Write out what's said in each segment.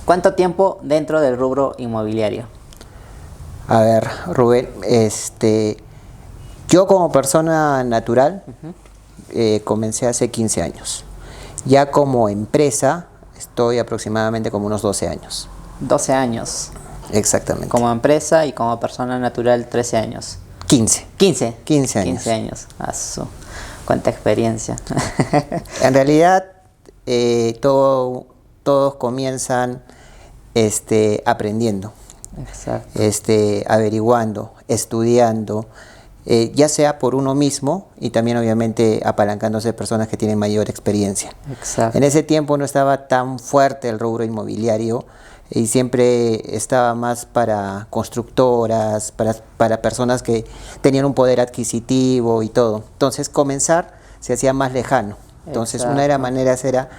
¿Cuánto tiempo dentro del rubro inmobiliario? A ver, Rubén, yo como persona natural comencé hace 15 años. Ya como empresa estoy aproximadamente como unos 12 años. 12 años. Exactamente. Como empresa y como persona natural 13 años. 15. 15. 15 años. 15 años. Cuánta experiencia. En realidad, todos comienzan aprendiendo, Exacto. averiguando, estudiando, ya sea por uno mismo y también obviamente apalancándose de personas que tienen mayor experiencia. Exacto. En ese tiempo no estaba tan fuerte el rubro inmobiliario y siempre estaba más para constructoras, para personas que tenían un poder adquisitivo y todo. Entonces comenzar se hacía más lejano. Entonces Exacto. una de las maneras era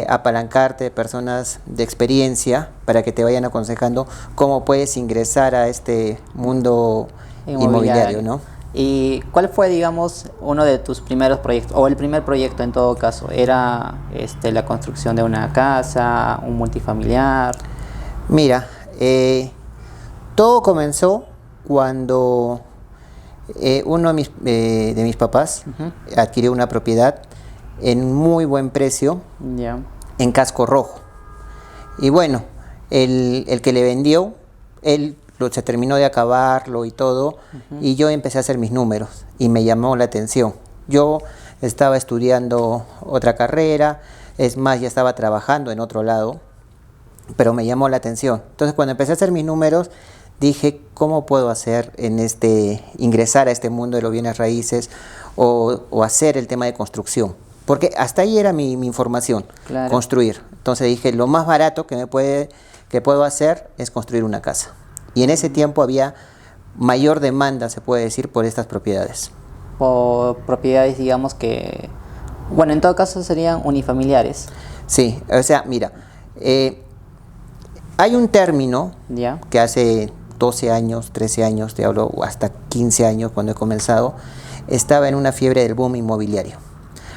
apalancarte de personas de experiencia para que te vayan aconsejando cómo puedes ingresar a este mundo inmobiliario, ¿no? ¿Y cuál fue, digamos, uno de tus primeros proyectos, o el primer proyecto en todo caso? ¿Era la construcción de una casa, un multifamiliar? Mira, todo comenzó cuando uno de mis papás adquirió una propiedad en muy buen precio Ya. en Casco Rojo. Y bueno, el que le vendió, él se terminó de acabarlo y todo, y yo empecé a hacer mis números y me llamó la atención. Yo estaba estudiando otra carrera, es más, ya estaba trabajando en otro lado, pero me llamó la atención. Entonces cuando empecé a hacer mis números, dije, ¿cómo puedo hacer ingresar a este mundo de los bienes raíces o hacer el tema de construcción? Porque hasta ahí era mi información, Claro. construir. Entonces dije, lo más barato que puedo hacer es construir una casa. Y en ese tiempo había mayor demanda, se puede decir, por estas propiedades. Por propiedades, digamos que, bueno, en todo caso serían unifamiliares. Sí, o sea, mira, hay un término Ya. que hace 12 años, 13 años, te hablo hasta 15 años cuando he comenzado, estaba en una fiebre del boom inmobiliario.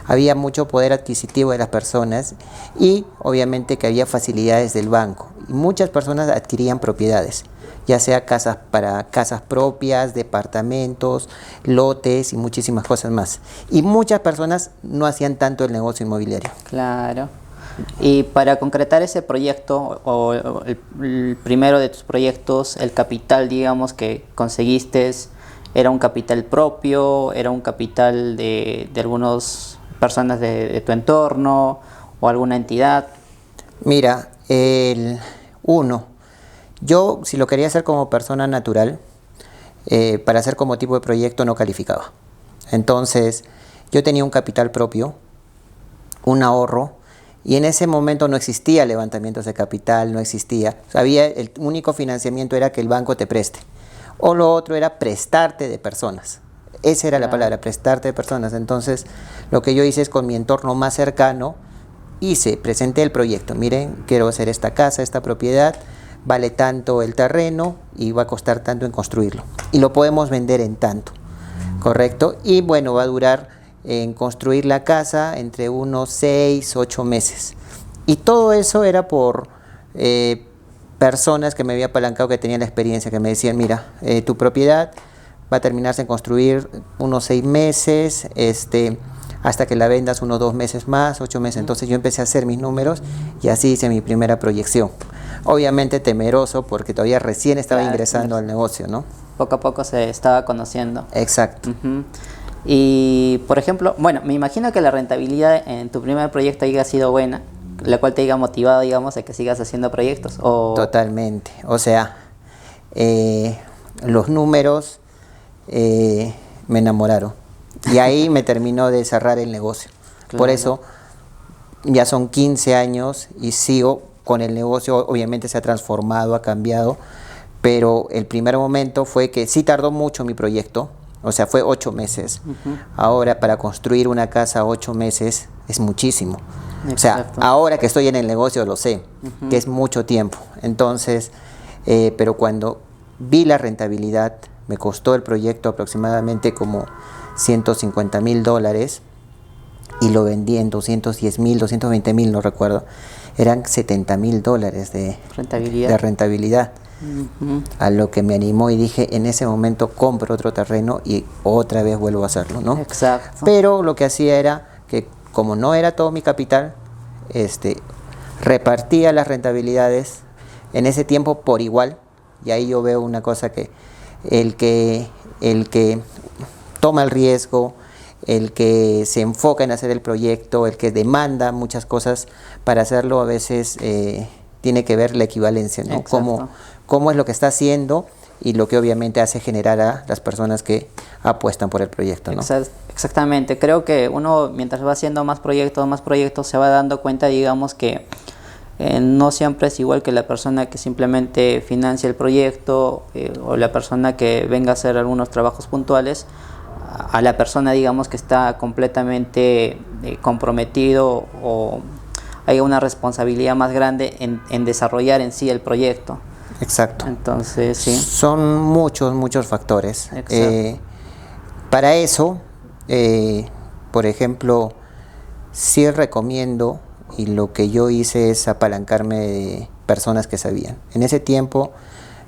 Había mucho poder adquisitivo de las personas y obviamente que había facilidades del banco. Y muchas personas adquirían propiedades, ya sea casas propias, departamentos, lotes y muchísimas cosas más. Y muchas personas no hacían tanto el negocio inmobiliario. Claro. Y para concretar ese proyecto, o el primero de tus proyectos, el capital, digamos, que conseguiste, ¿era un capital propio? ¿Era un capital de algunas personas de tu entorno o alguna entidad? Mira, yo si lo quería hacer como persona natural, para hacer como tipo de proyecto no calificaba. Entonces, yo tenía un capital propio, un ahorro, y en ese momento no existía levantamientos de capital, no existía. El único financiamiento era que el banco te preste. O lo otro era prestarte de personas. Esa era la palabra, prestarte de personas. Entonces, lo que yo hice es con mi entorno más cercano, presenté el proyecto. Miren, quiero hacer esta casa, esta propiedad, vale tanto el terreno y va a costar tanto en construirlo. Y lo podemos vender en tanto, ¿correcto? Y bueno, va a durar en construir la casa entre unos 6, 8 meses. Y todo eso era por personas que me había apalancado, que tenían la experiencia, que me decían, mira, tu propiedad va a terminarse en construir unos 6 meses, hasta que la vendas unos 2 meses más, 8 meses. Entonces yo empecé a hacer mis números y así hice mi primera proyección. Obviamente temeroso porque todavía recién estaba ingresando al negocio, ¿no? Poco a poco se estaba conociendo. Exacto. Y, por ejemplo, bueno, me imagino que la rentabilidad en tu primer proyecto haya sido buena, la cual te haya motivado, digamos, a que sigas haciendo proyectos. Totalmente. O sea, los números me enamoraron. Y ahí me terminó de cerrar el negocio. Claro. Por eso ya son 15 años y sigo con el negocio. Obviamente se ha transformado, ha cambiado, pero el primer momento fue que sí tardó mucho mi proyecto, o sea, fue 8 meses. Ahora para construir una casa 8 meses es muchísimo. Exacto. O sea, ahora que estoy en el negocio lo sé, que es mucho tiempo. Entonces, pero cuando vi la rentabilidad, me costó el proyecto aproximadamente como $150,000 y lo vendí en 210,000, 220,000, no recuerdo. eran $70,000 Rentabilidad. de rentabilidad. Ujú. A lo que me animó y dije, en ese momento compro otro terreno y otra vez vuelvo a hacerlo, ¿no? Exacto. Pero lo que hacía era que, como no era todo mi capital, repartía las rentabilidades en ese tiempo por igual. Y ahí yo veo una cosa que el que, el que toma el riesgo, el que se enfoca en hacer el proyecto, el que demanda muchas cosas para hacerlo, a veces tiene que ver la equivalencia, ¿no? Cómo es lo que está haciendo y lo que obviamente hace generar a las personas que apuestan por el proyecto, ¿no? Exactamente. Creo que uno, mientras va haciendo más proyectos, se va dando cuenta, digamos, que no siempre es igual que la persona que simplemente financia el proyecto o la persona que venga a hacer algunos trabajos puntuales, a la persona, digamos, que está completamente comprometido o hay una responsabilidad más grande en desarrollar en sí el proyecto. Exacto. Entonces, sí. Son muchos factores. Para eso, por ejemplo, sí recomiendo, y lo que yo hice es apalancarme de personas que sabían. En ese tiempo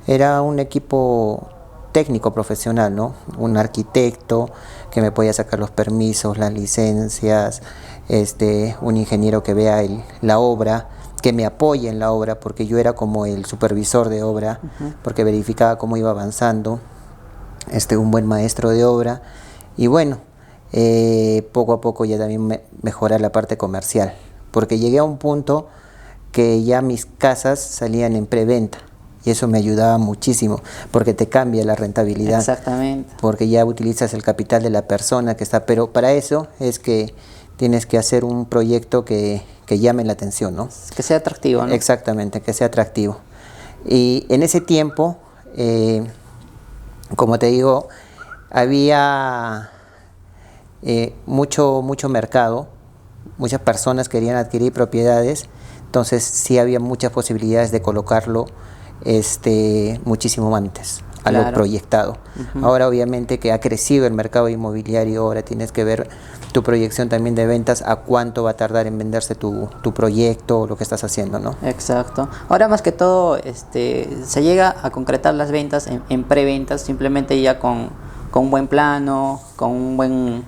era un equipo técnico profesional, ¿no? Un arquitecto que me podía sacar los permisos, las licencias, un ingeniero que vea la obra, que me apoye en la obra, porque yo era como el supervisor de obra, porque verificaba cómo iba avanzando, un buen maestro de obra, y bueno, poco a poco ya también mejorar la parte comercial, porque llegué a un punto que ya mis casas salían en preventa, y eso me ayudaba muchísimo, porque te cambia la rentabilidad. Exactamente. Porque ya utilizas el capital de la persona que está, pero para eso es que tienes que hacer un proyecto que llame la atención, ¿no? Que sea atractivo, ¿no? Exactamente, que sea atractivo. Y en ese tiempo, como te digo, había mucho mercado, muchas personas querían adquirir propiedades, entonces sí había muchas posibilidades de colocarlo muchísimo antes a lo proyectado. Ahora obviamente que ha crecido el mercado inmobiliario, ahora tienes que ver tu proyección también de ventas, a cuánto va a tardar en venderse tu proyecto o lo que estás haciendo, ¿no? Exacto. Ahora más que todo se llega a concretar las ventas en preventas, simplemente ya con un buen plano, con un buen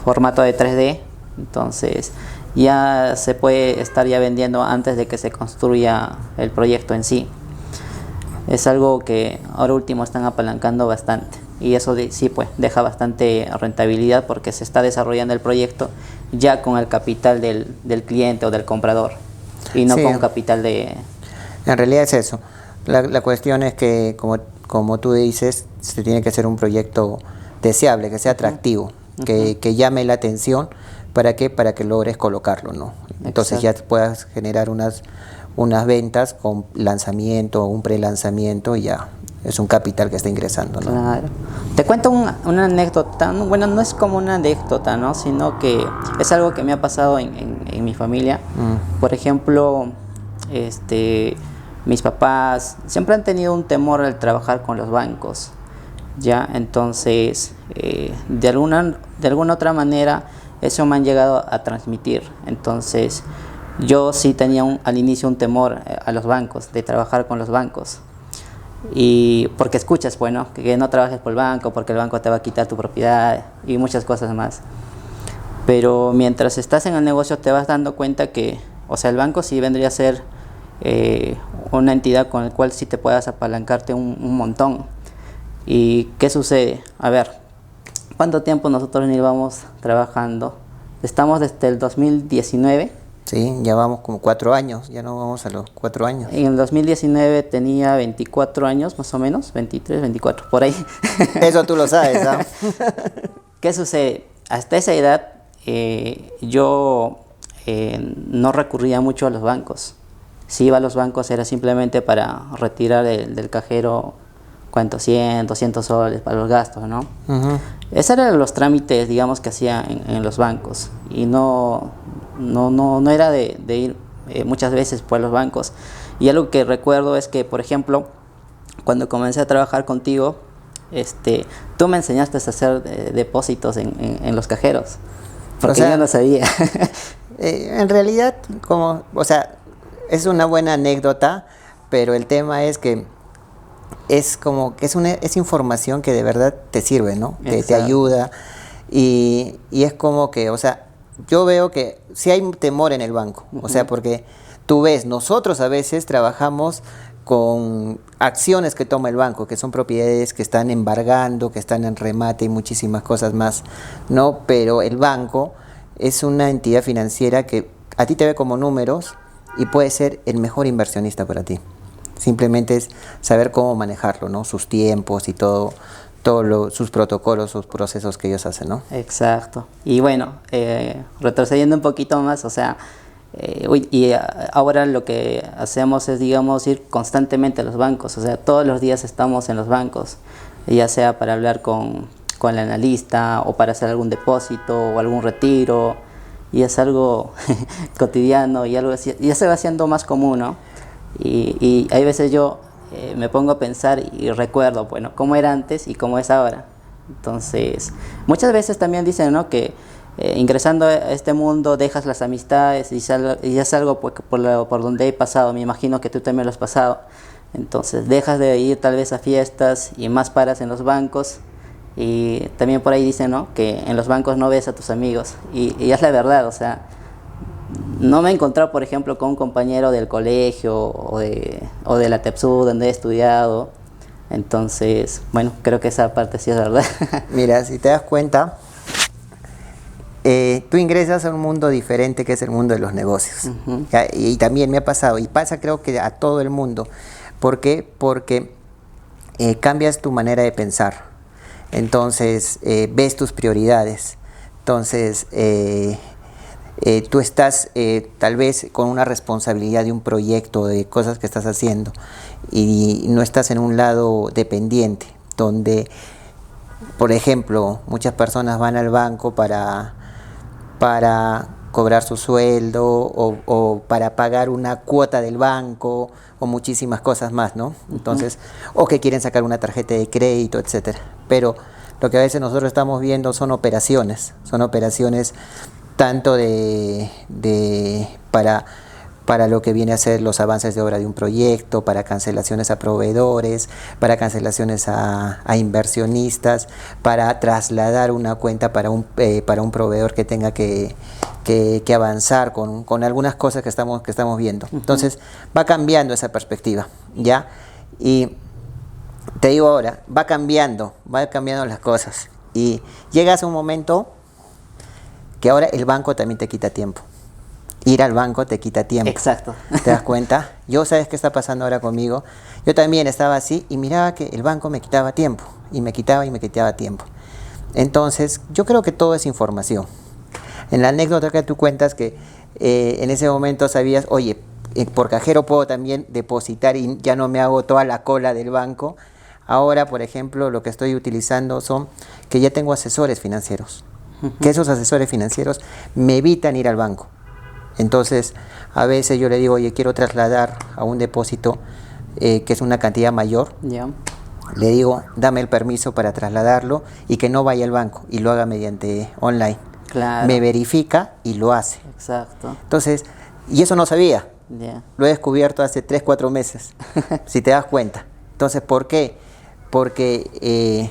formato de 3D, entonces ya se puede estar ya vendiendo antes de que se construya el proyecto en sí. Es algo que ahora último están apalancando bastante y eso sí pues deja bastante rentabilidad porque se está desarrollando el proyecto ya con el capital del cliente o del comprador y no con capital de... En realidad es eso. La cuestión es que como tú dices, se tiene que hacer un proyecto deseable, que sea atractivo, que llame la atención. ¿Para qué? Para que logres colocarlo, ¿no? Entonces ya puedas generar unas ventas con lanzamiento, un prelanzamiento, y ya es un capital que está ingresando, ¿no? Claro. Te cuento una anécdota, bueno, no es como una anécdota, ¿no? Sino que es algo que me ha pasado en mi familia. Por ejemplo, mis papás siempre han tenido un temor al trabajar con los bancos, ¿ya? Entonces, de alguna otra manera, eso me han llegado a transmitir. Entonces, yo sí tenía al inicio un temor a los bancos, de trabajar con los bancos. Y porque escuchas, bueno, que no trabajes por el banco, porque el banco te va a quitar tu propiedad y muchas cosas más. Pero mientras estás en el negocio te vas dando cuenta que, o sea, el banco sí vendría a ser una entidad con la cual sí te puedas apalancarte un montón. ¿Y qué sucede? A ver, ¿cuánto tiempo nosotros llevamos trabajando? Estamos desde el 2019. Sí, ya vamos como 4 años, ya no vamos a los 4 años. En el 2019 tenía 24 años más o menos, 23, 24, por ahí. Eso tú lo sabes, ¿ah? ¿Qué sucede? Hasta esa edad yo no recurría mucho a los bancos. Si iba a los bancos era simplemente para retirar del cajero, ¿cuánto? 100, 200 soles para los gastos, ¿no? Esos eran los trámites, digamos, que hacía en los bancos. Y no era de ir muchas veces por los bancos. Y algo que recuerdo es que, por ejemplo, cuando comencé a trabajar contigo, tú me enseñaste a hacer depósitos en los cajeros. Porque yo no sabía. En realidad, o sea, es una buena anécdota, pero el tema es que es como que es información que de verdad te sirve, ¿no? Que te Exacto. ayuda y es como que, o sea, yo veo que sí hay temor en el banco, o sea, porque tú ves, nosotros a veces trabajamos con acciones que toma el banco, que son propiedades que están embargando, que están en remate y muchísimas cosas más, ¿no? Pero el banco es una entidad financiera que a ti te ve como números y puede ser el mejor inversionista para ti. Simplemente es saber cómo manejarlo, ¿no? Sus tiempos y sus protocolos, sus procesos que ellos hacen, ¿no? Exacto. Y bueno, retrocediendo un poquito más, o sea, ahora lo que hacemos es, digamos, ir constantemente a los bancos, o sea, todos los días estamos en los bancos, ya sea para hablar con el analista o para hacer algún depósito o algún retiro, y es algo cotidiano y algo así, ya se va haciendo más común, ¿no? Y hay veces yo me pongo a pensar y recuerdo, bueno, cómo era antes y cómo es ahora. Entonces, muchas veces también dicen, ¿no?, que ingresando a este mundo dejas las amistades y es algo por donde he pasado. Me imagino que tú también lo has pasado. Entonces, dejas de ir tal vez a fiestas y más paras en los bancos. Y también por ahí dicen, ¿no?, que en los bancos no ves a tus amigos. Y es la verdad, o sea, no me he encontrado, por ejemplo, con un compañero del colegio o de la TEPSU donde he estudiado. Entonces, bueno, creo que esa parte sí es verdad. Mira, si te das cuenta, tú ingresas a un mundo diferente que es el mundo de los negocios. ¿Ya? Y también me ha pasado, y pasa creo que a todo el mundo. ¿Por qué? Porque cambias tu manera de pensar. Entonces, ves tus prioridades. Entonces, tú estás tal vez con una responsabilidad de un proyecto, de cosas que estás haciendo, y no estás en un lado dependiente, donde, por ejemplo, muchas personas van al banco para cobrar su sueldo o para pagar una cuota del banco o muchísimas cosas más, ¿no? Entonces, o que quieren sacar una tarjeta de crédito, etcétera. Pero lo que a veces nosotros estamos viendo son operaciones tanto para lo que viene a ser los avances de obra de un proyecto, para cancelaciones a proveedores, para cancelaciones a inversionistas, para trasladar una cuenta para un proveedor que tenga que avanzar con algunas cosas que estamos viendo. Entonces va cambiando esa perspectiva, ¿ya? Y te digo ahora, va cambiando las cosas. Y llegas a un momento que ahora el banco también te quita tiempo. Ir al banco te quita tiempo. Exacto. ¿Te das cuenta? ¿Sabes qué está pasando ahora conmigo? Yo también estaba así y miraba que el banco me quitaba tiempo. Y me quitaba tiempo. Entonces, yo creo que todo es información. En la anécdota que tú cuentas que en ese momento sabías, oye, por cajero puedo también depositar y ya no me hago toda la cola del banco. Ahora, por ejemplo, lo que estoy utilizando son que ya tengo asesores financieros. Que esos asesores financieros me evitan ir al banco. Entonces, a veces yo le digo, oye, quiero trasladar a un depósito que es una cantidad mayor. Ya. Le digo, dame el permiso para trasladarlo y que no vaya al banco y lo haga mediante online. Claro. Me verifica y lo hace. Exacto. Entonces, y eso no sabía. Ya. Lo he descubierto hace 3, 4 meses, si te das cuenta. Entonces, ¿por qué? Porque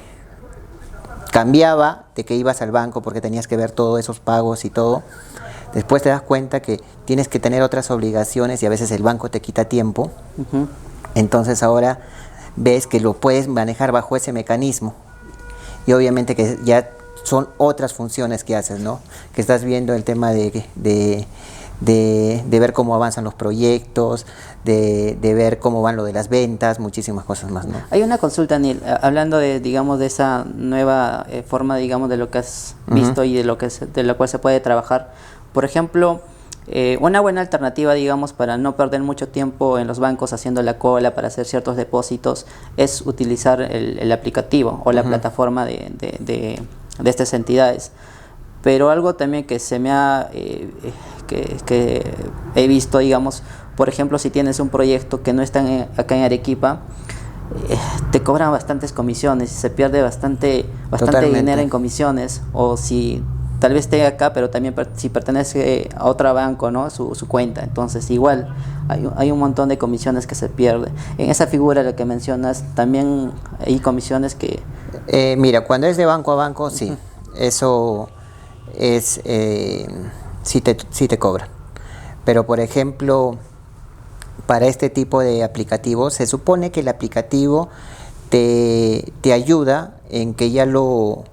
cambiaba de que ibas al banco porque tenías que ver todos esos pagos y todo. Después te das cuenta que tienes que tener otras obligaciones y a veces el banco te quita tiempo. Entonces ahora ves que lo puedes manejar bajo ese mecanismo. Y obviamente que ya son otras funciones que haces, ¿no? Que estás viendo el tema de ver cómo avanzan los proyectos, de ver cómo van lo de las ventas, muchísimas cosas más, ¿no? Hay una consulta, Neil, hablando de, digamos, de esa nueva forma, digamos, de lo que has visto y de lo cual se puede trabajar. Por ejemplo, una buena alternativa, digamos, para no perder mucho tiempo en los bancos haciendo la cola para hacer ciertos depósitos es utilizar el aplicativo o la plataforma de estas entidades. Pero algo también que se me ha que he visto, digamos, por ejemplo, si tienes un proyecto que no está acá en Arequipa, te cobran bastantes comisiones y se pierde bastante dinero en comisiones. O si tal vez esté acá, pero también si pertenece a otro banco, ¿no? Su cuenta. Entonces igual hay un montón de comisiones que se pierden. En esa figura la que mencionas, también hay comisiones que... Mira, cuando es de banco a banco, sí, eso es, sí te cobran. Pero por ejemplo, para este tipo de aplicativos, se supone que el aplicativo te ayuda en que ya lo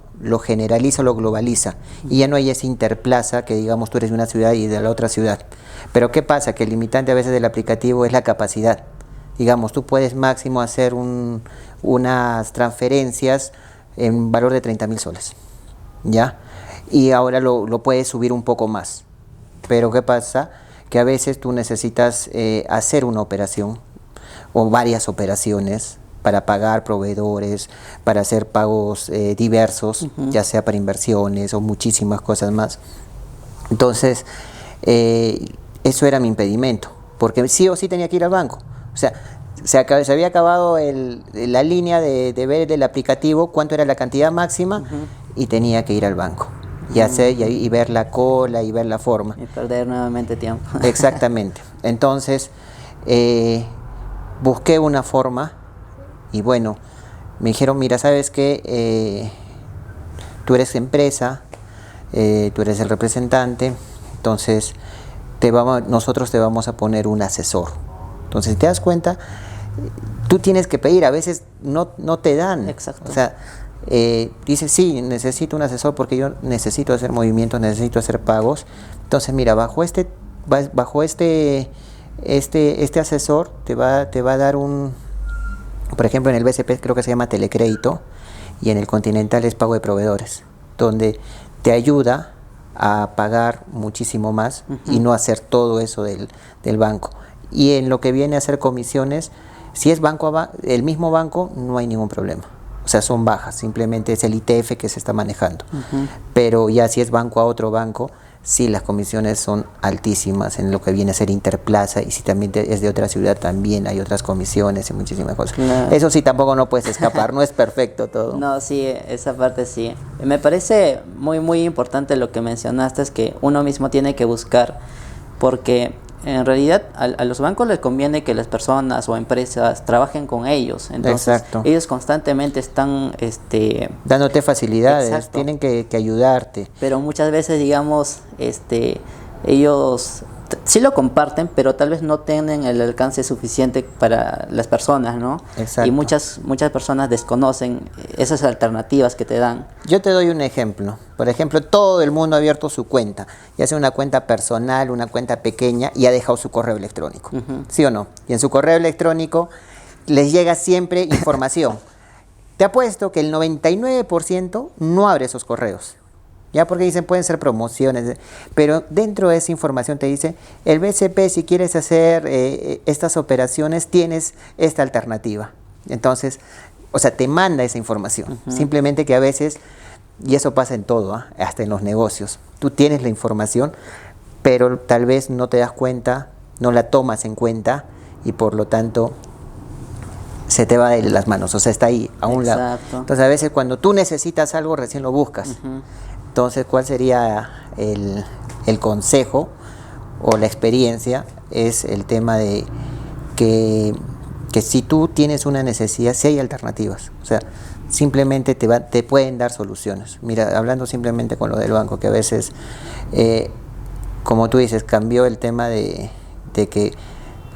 generaliza, lo globaliza, y ya no hay ese interplaza que digamos tú eres de una ciudad y de la otra ciudad. Pero ¿qué pasa? Que el limitante a veces del aplicativo es la capacidad. Digamos, tú puedes máximo hacer unas transferencias en valor de 30.000 soles, ¿ya? Y ahora lo puedes subir un poco más. Pero ¿qué pasa? Que a veces tú necesitas hacer una operación o varias operaciones para pagar proveedores, para hacer pagos diversos, ya sea para inversiones o muchísimas cosas más. Entonces, eso era mi impedimento, porque sí o sí tenía que ir al banco. O sea, se había acabado la línea de ver el aplicativo, cuánto era la cantidad máxima, y tenía que ir al banco. Y hacer y ver la cola y ver la forma. Y perder nuevamente tiempo. Exactamente. Entonces, busqué una forma y bueno, me dijeron, mira, ¿sabes qué? Tú eres empresa, tú eres el representante, entonces nosotros te vamos a poner un asesor. Entonces, ¿te das cuenta? Tú tienes que pedir, a veces no te dan. Exacto. O sea, dices, sí, necesito un asesor porque yo necesito hacer movimientos, necesito hacer pagos. Entonces, mira, bajo este asesor te va a dar por ejemplo, en el BCP creo que se llama telecrédito y en el Continental es pago de proveedores, donde te ayuda a pagar muchísimo más y no hacer todo eso del banco. Y en lo que viene a hacer comisiones, si es el mismo banco, no hay ningún problema. O sea, son bajas, simplemente es el ITF que se está manejando. Pero ya si es banco a otro banco, sí, las comisiones son altísimas en lo que viene a ser interplaza, y si también es de otra ciudad, también hay otras comisiones y muchísimas cosas. Claro. Eso sí, tampoco no puedes escapar, no es perfecto todo. No, sí, esa parte sí. Me parece muy importante lo que mencionaste, es que uno mismo tiene que buscar, porque en realidad a los bancos les conviene que las personas o empresas trabajen con ellos. Entonces, exacto, ellos constantemente están dándote facilidades, exacto, tienen que ayudarte. Pero muchas veces, digamos, ellos sí lo comparten, pero tal vez no tienen el alcance suficiente para las personas, ¿no? Exacto. Y muchas personas desconocen esas alternativas que te dan. Yo te doy un ejemplo. Por ejemplo, todo el mundo ha abierto su cuenta, ya sea una cuenta personal, una cuenta pequeña, y ha dejado su correo electrónico, ¿sí o no? Y en su correo electrónico les llega siempre información. Te apuesto que el 99% no abre esos correos. Ya, porque dicen pueden ser promociones, pero dentro de esa información te dice, el BCP, si quieres hacer estas operaciones, tienes esta alternativa. Entonces, o sea, te manda esa información. Simplemente que a veces, y eso pasa en todo, hasta en los negocios, tú tienes la información, pero tal vez no te das cuenta, no la tomas en cuenta, y por lo tanto se te va de las manos, o sea, está ahí, a un lado. Entonces, a veces cuando tú necesitas algo, recién lo buscas. Entonces, ¿cuál sería el consejo o la experiencia? Es el tema de que si tú tienes una necesidad, sí hay alternativas. O sea, simplemente te pueden dar soluciones. Mira, hablando simplemente con lo del banco, que a veces, como tú dices, cambió el tema de que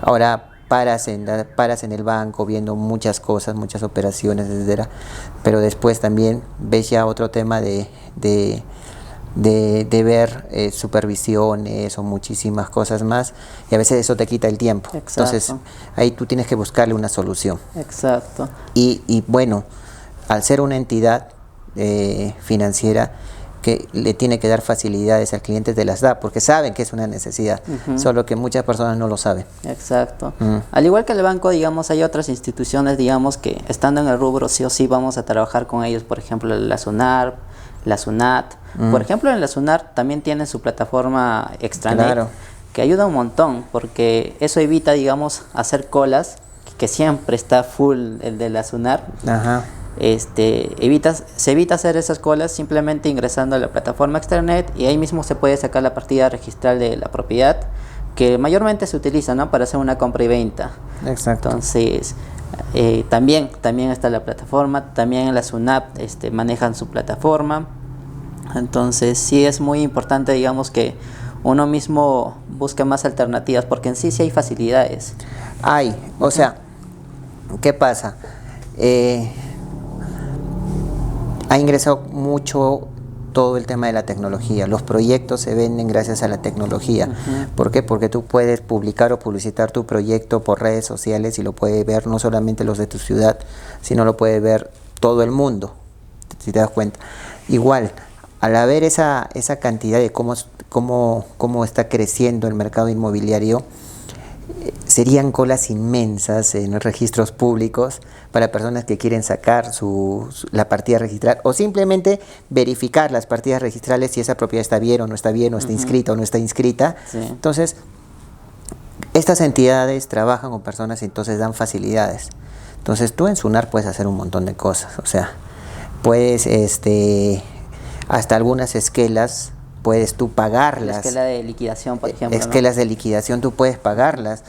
ahora paras en el banco viendo muchas cosas, muchas operaciones, etcétera, pero después también ves ya otro tema de ver supervisiones o muchísimas cosas más, y a veces eso te quita el tiempo. Exacto. Entonces ahí tú tienes que buscarle una solución. Exacto. Y bueno, al ser una entidad financiera que le tiene que dar facilidades al cliente, te las da, porque saben que es una necesidad, solo que muchas personas no lo saben. Exacto. Al igual que el banco, digamos, hay otras instituciones, digamos, que estando en el rubro sí o sí vamos a trabajar con ellos, por ejemplo, la SUNAR, la SUNAT. Por ejemplo, en la SUNAR también tiene su plataforma Extranet, claro, que ayuda un montón, porque eso evita, digamos, hacer colas, que siempre está full el de la SUNAR. se evita hacer esas colas simplemente ingresando a la plataforma Extranet, y ahí mismo se puede sacar la partida registral de la propiedad, que mayormente se utiliza, ¿no?, para hacer una compra y venta. Exacto. Entonces, también está la plataforma, también en la SUNAT manejan su plataforma. Entonces sí es muy importante, digamos, que uno mismo busque más alternativas, porque en sí hay facilidades. O sea, ¿qué pasa? Ha ingresado mucho todo el tema de la tecnología. Los proyectos se venden gracias a la tecnología. ¿Por qué? Porque tú puedes publicar o publicitar tu proyecto por redes sociales y lo puede ver no solamente los de tu ciudad, sino lo puede ver todo el mundo, si te das cuenta. Igual, al haber esa cantidad de cómo está creciendo el mercado inmobiliario, serían colas inmensas en los registros públicos para personas que quieren sacar la partida registral, o simplemente verificar las partidas registrales si esa propiedad está bien, o está inscrita o no está inscrita. Sí. Entonces, estas entidades trabajan con personas y entonces dan facilidades. Entonces, tú en SUNAR puedes hacer un montón de cosas, o sea, puedes hasta algunas esquelas puedes tú pagarlas. La esquela de liquidación, por ejemplo. Esquelas de liquidación tú puedes pagarlas.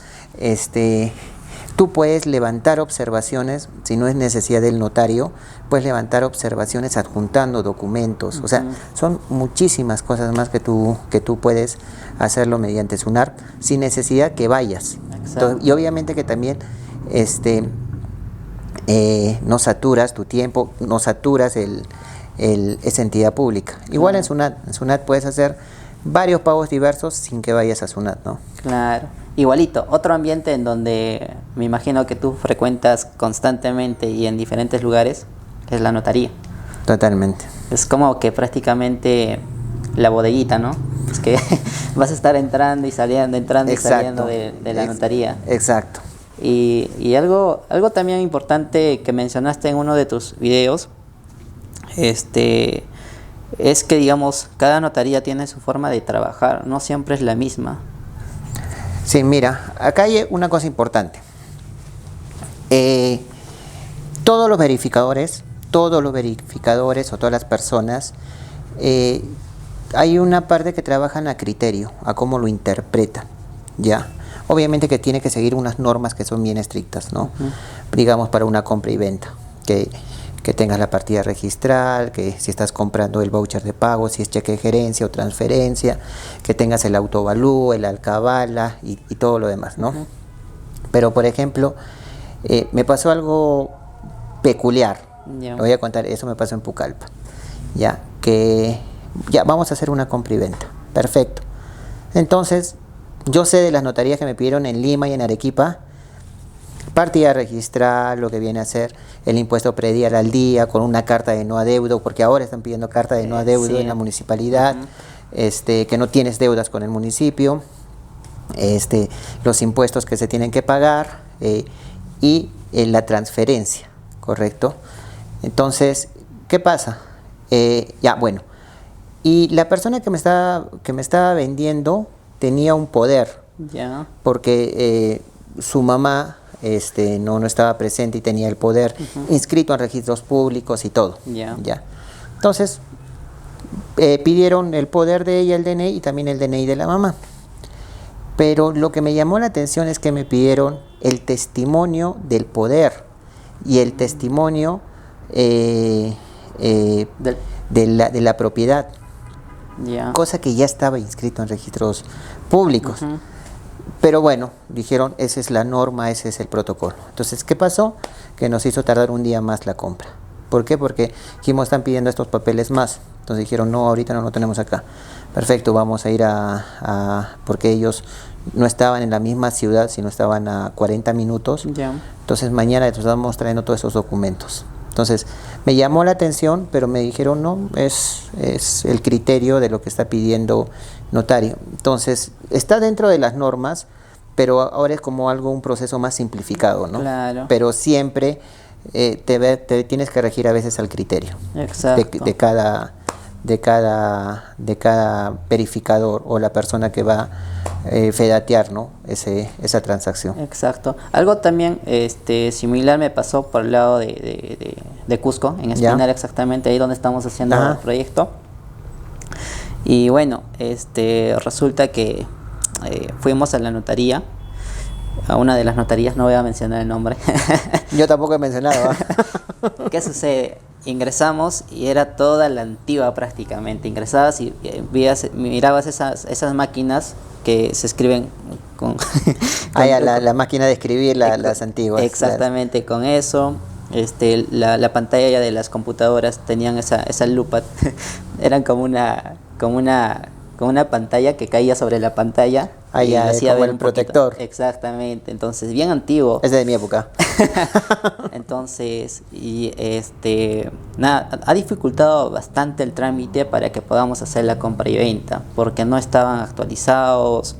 Tú puedes levantar observaciones, si no es necesidad del notario, puedes levantar observaciones adjuntando documentos. O sea, son muchísimas cosas más que tú puedes hacerlo mediante SUNAR sin necesidad que vayas. Entonces, y obviamente que también no saturas tu tiempo, no saturas esa entidad pública. Igual en SUNAT puedes hacer varios pagos diversos sin que vayas a SUNAT, ¿no? Claro, igualito. Otro ambiente en donde me imagino que tú frecuentas constantemente y en diferentes lugares es la notaría. Totalmente. Es como que prácticamente la bodeguita, ¿no? Es que vas a estar entrando y saliendo, y saliendo de la notaría. Exacto. Y algo también importante que mencionaste en uno de tus videos, es que, digamos, cada notaría tiene su forma de trabajar, no siempre es la misma. Sí, mira, acá hay una cosa importante. Todos los verificadores o todas las personas, hay una parte que trabajan a criterio, a cómo lo interpretan, ¿ya? Obviamente que tiene que seguir unas normas que son bien estrictas, ¿no? Digamos, para una compra y venta, que tengas la partida registral, que si estás comprando el voucher de pago, si es cheque de gerencia o transferencia, que tengas el autovalú, el alcabala y todo lo demás, ¿no? Pero, por ejemplo, me pasó algo peculiar. Lo voy a contar, eso me pasó en Pucallpa. Ya vamos a hacer una compra y venta. Perfecto. Entonces, yo sé de las notarías que me pidieron en Lima y en Arequipa, partida registral, lo que viene a ser el impuesto predial al día, con una carta de no adeudo, porque ahora están pidiendo carta de no adeudo en la municipalidad, que no tienes deudas con el municipio, los impuestos que se tienen que pagar y la transferencia, ¿correcto? Entonces, ¿qué pasa? Y la persona que me estaba vendiendo tenía un poder, porque su mamá no estaba presente y tenía el poder inscrito en registros públicos y todo. ¿Ya? Entonces, pidieron el poder de ella, el DNI, y también el DNI de la mamá. Pero lo que me llamó la atención es que me pidieron el testimonio del poder y el testimonio de la propiedad, cosa que ya estaba inscrito en registros públicos. Pero bueno, dijeron, esa es la norma, ese es el protocolo. Entonces, ¿qué pasó? Que nos hizo tardar un día más la compra. ¿Por qué? Porque dijimos, están pidiendo estos papeles más. Entonces dijeron, no, ahorita no lo tenemos acá. Perfecto, vamos a ir porque ellos no estaban en la misma ciudad, sino estaban a 40 minutos. Entonces mañana les estamos trayendo todos esos documentos. Entonces me llamó la atención, pero me dijeron, no, es el criterio de lo que está pidiendo notario. Entonces está dentro de las normas, pero ahora es como un proceso más simplificado, ¿no? Claro. Pero siempre te tienes que regir a veces al criterio. Exacto. de cada verificador o la persona que va a fedatear, ¿no? esa transacción. Exacto. Algo también similar me pasó por el lado de de Cusco, en Ya. Espinal exactamente, ahí donde estamos haciendo Ajá. el proyecto. Y bueno, resulta que fuimos a la notaría, a una de las notarías, no voy a mencionar el nombre. Yo tampoco he mencionado. ¿Qué sucede? Ingresamos y era toda la antigua prácticamente. Ingresabas y mirabas esas máquinas que se escriben con... Ah, ya, la máquina de escribir, las antiguas. Exactamente, con eso. La pantalla ya de las computadoras tenían esa lupa. Eran como una pantalla que caía sobre la pantalla. Ah, y ya, le hacía como ver el un poquito. protector. Exactamente, entonces bien antiguo. Es de mi época. Entonces, nada, ha dificultado bastante el trámite para que podamos hacer la compra y venta, porque no estaban actualizados.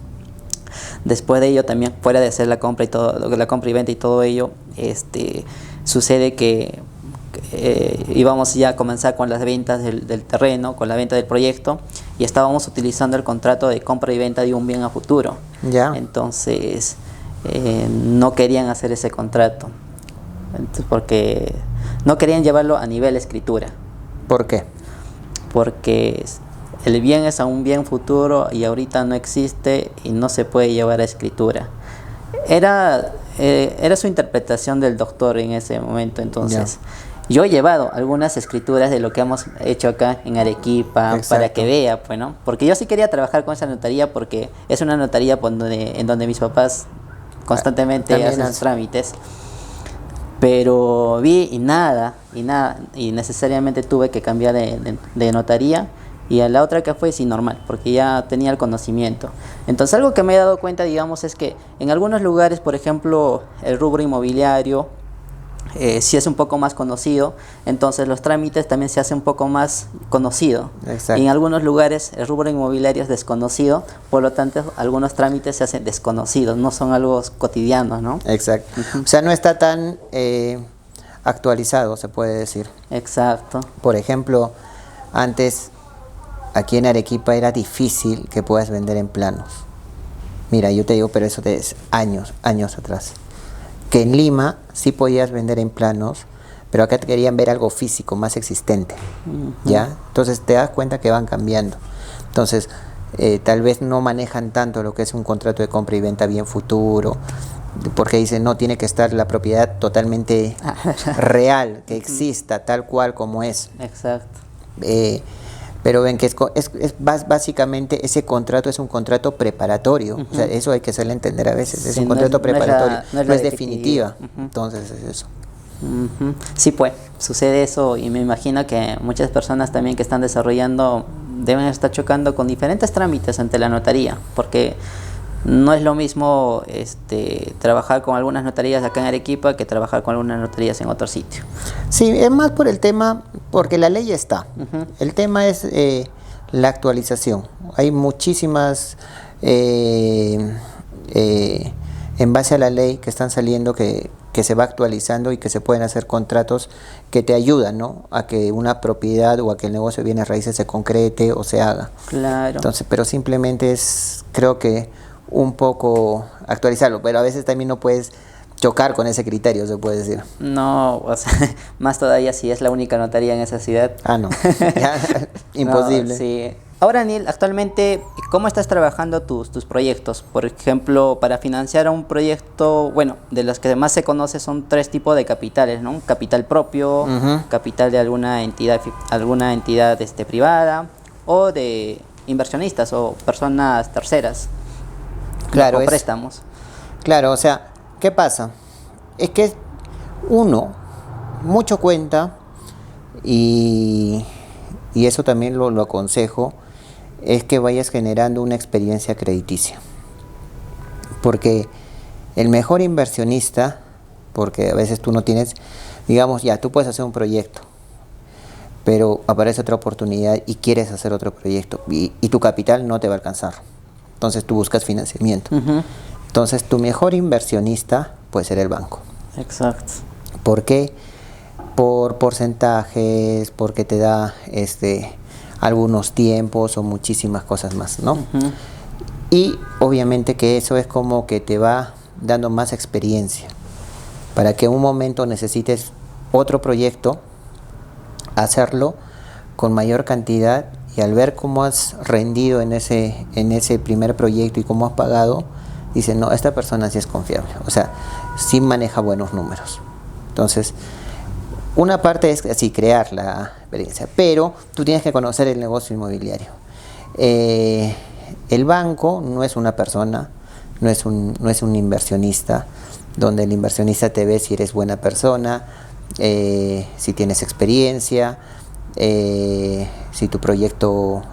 Después de ello, también fuera de hacer la compra y venta y todo ello, sucede que íbamos ya a comenzar con las ventas del terreno, con la venta del proyecto, y estábamos utilizando el contrato de compra y venta de un bien a futuro. Ya. Entonces, no querían hacer ese contrato, porque no querían llevarlo a nivel escritura, ¿Por qué? porque el bien es a un bien futuro y ahorita no existe y no se puede llevar a escritura. Era su interpretación del doctor en ese momento. Entonces, yo he llevado algunas escrituras de lo que hemos hecho acá en Arequipa. Exacto. Para que vea, pues, ¿no? Porque yo sí quería trabajar con esa notaría, porque es una notaría en donde mis papás constantemente hacen sus trámites. Pero vi y necesariamente tuve que cambiar de notaría, y a la otra que fue sí normal, porque ya tenía el conocimiento. Entonces, algo que me he dado cuenta, digamos, es que en algunos lugares, por ejemplo, el rubro inmobiliario, si es un poco más conocido, entonces los trámites también se hacen un poco más conocido. Exacto. Y en algunos lugares el rubro inmobiliario es desconocido, por lo tanto algunos trámites se hacen desconocidos, no son algo cotidianos, ¿no? Exacto. O sea, no está tan actualizado, se puede decir. Exacto. Por ejemplo, antes aquí en Arequipa era difícil que puedas vender en planos. Mira, yo te digo, pero eso es años atrás. Que en Lima sí podías vender en planos, pero acá te querían ver algo físico, más existente. ¿Ya? Entonces te das cuenta que van cambiando. Entonces, tal vez no manejan tanto lo que es un contrato de compra y venta bien futuro, porque dicen, no, tiene que estar la propiedad totalmente real, que exista tal cual como es. Exacto. Pero ven que básicamente ese contrato es un contrato preparatorio. O sea, eso hay que hacerle entender a veces. Es un contrato preparatorio, no es definitiva. Entonces es eso. Sí, pues, sucede eso, y me imagino que muchas personas también que están desarrollando deben estar chocando con diferentes trámites ante la notaría, porque no es lo mismo trabajar con algunas notarías acá en Arequipa que trabajar con algunas notarías en otro sitio. Sí, es más por el tema, porque la ley está. El tema es la actualización. Hay muchísimas, en base a la ley, que están saliendo, que se va actualizando y que se pueden hacer contratos que te ayudan, ¿no?, a que una propiedad o a que el negocio de bienes raíces se concrete o se haga. Claro. Entonces, pero simplemente es, creo que, un poco actualizarlo, pero a veces también no puedes chocar con ese criterio, se puede decir. No, o sea, más todavía si es la única notaría en esa ciudad. Ah, no, ya, imposible. No, sí. Ahora, Neil, actualmente, ¿cómo estás trabajando tus proyectos? Por ejemplo, para financiar un proyecto, bueno, de los que más se conoce son 3 tipos de capitales, ¿no? Capital propio, capital de alguna entidad privada, o de inversionistas o personas terceras. Claro, o préstamos. Claro, o sea, ¿qué pasa? Es que uno mucho cuenta, y eso también lo aconsejo, es que vayas generando una experiencia crediticia. Porque el mejor inversionista, porque a veces tú no tienes, digamos, ya, tú puedes hacer un proyecto, pero aparece otra oportunidad y quieres hacer otro proyecto, y tu capital no te va a alcanzar. Entonces tú buscas financiamiento. Entonces tu mejor inversionista puede ser el banco. Exacto. ¿Por qué? Por porcentajes, porque te da algunos tiempos o muchísimas cosas más, ¿no? Y obviamente que eso es como que te va dando más experiencia para que en un momento necesites otro proyecto, hacerlo con mayor cantidad, y al ver cómo has rendido en ese primer proyecto y cómo has pagado, dicen, no, esta persona sí es confiable, o sea, sí maneja buenos números. Entonces, una parte es así, crear la experiencia, pero tú tienes que conocer el negocio inmobiliario. El banco no es una persona, no es un inversionista, donde el inversionista te ve si eres buena persona, si tienes experiencia, si tu proyecto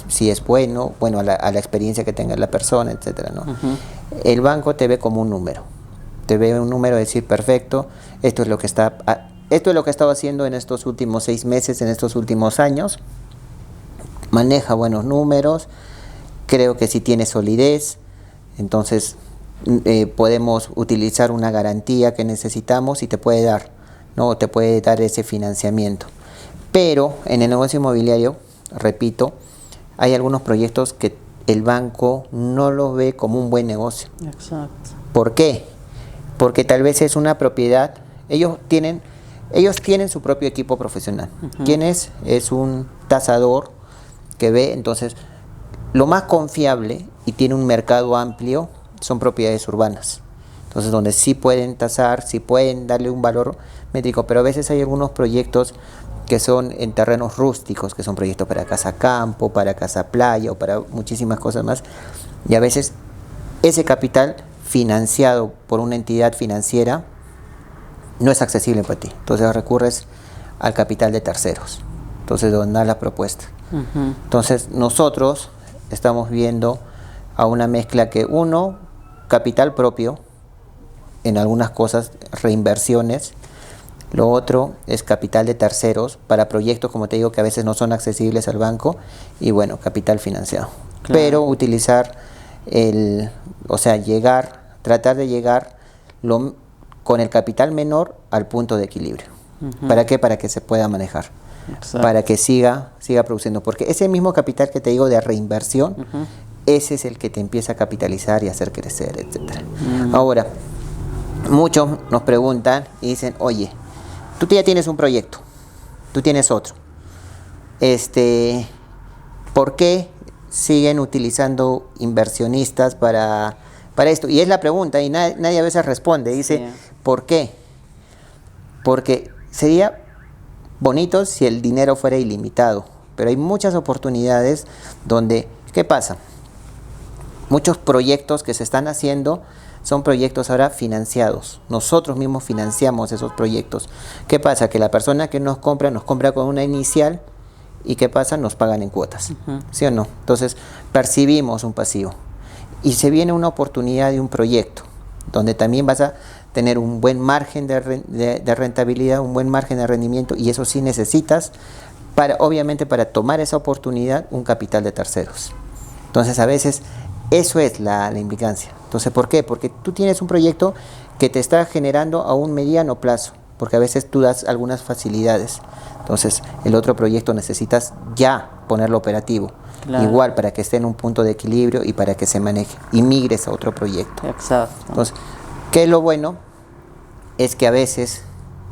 si es bueno, a la experiencia que tenga la persona, etcétera, ¿no? El banco te ve como un número, te ve un número de decir, perfecto, esto es lo que he estado haciendo en estos últimos 6 meses, en estos últimos años, maneja buenos números, creo que sí tiene solidez, entonces podemos utilizar una garantía que necesitamos y te puede dar, ¿no? Te puede dar ese financiamiento. Pero en el negocio inmobiliario, repito, hay algunos proyectos que el banco no lo ve como un buen negocio. Exacto. ¿Por qué? Porque tal vez es una propiedad, ellos tienen su propio equipo profesional. ¿Quién es? Es un tasador que ve, entonces, lo más confiable y tiene un mercado amplio son propiedades urbanas. Entonces, donde sí pueden tasar, sí pueden darle un valor métrico, pero a veces hay algunos proyectos que son en terrenos rústicos, que son proyectos para casa campo, para casa playa o para muchísimas cosas más. Y a veces ese capital financiado por una entidad financiera no es accesible para ti. Entonces recurres al capital de terceros. Entonces, donde da la propuesta. Entonces, nosotros estamos viendo a una mezcla que capital propio, en algunas cosas, reinversiones. Lo otro es capital de terceros para proyectos, como te digo, que a veces no son accesibles al banco, y bueno, capital financiado. Claro. Pero utilizar tratar de llegar con el capital menor al punto de equilibrio. ¿Para qué? Para que se pueda manejar. Exacto. Para que siga produciendo. Porque ese mismo capital que te digo de reinversión, ese es el que te empieza a capitalizar y a hacer crecer, etc. Ahora, muchos nos preguntan y dicen, oye, tú ya tienes un proyecto, tú tienes otro. ¿Por qué siguen utilizando inversionistas para esto? Y es la pregunta, y nadie a veces responde. Dice, sí. ¿Por qué? Porque sería bonito si el dinero fuera ilimitado, pero hay muchas oportunidades donde, ¿qué pasa? Muchos proyectos que se están haciendo son proyectos ahora financiados. Nosotros mismos financiamos esos proyectos. ¿Qué pasa? Que la persona que nos compra con una inicial, y ¿qué pasa? Nos pagan en cuotas. ¿Sí o no? Entonces, percibimos un pasivo. Y se viene una oportunidad de un proyecto, donde también vas a tener un buen margen de rentabilidad, un buen margen de rendimiento, y eso sí necesitas, obviamente para tomar esa oportunidad, un capital de terceros. Entonces, a veces, eso es la implicancia. Entonces, ¿por qué? Porque tú tienes un proyecto que te está generando a un mediano plazo, porque a veces tú das algunas facilidades. Entonces, el otro proyecto necesitas ya ponerlo operativo. Claro. Igual, para que esté en un punto de equilibrio y para que se maneje y migres a otro proyecto. Exacto. Entonces, ¿qué es lo bueno? Es que a veces,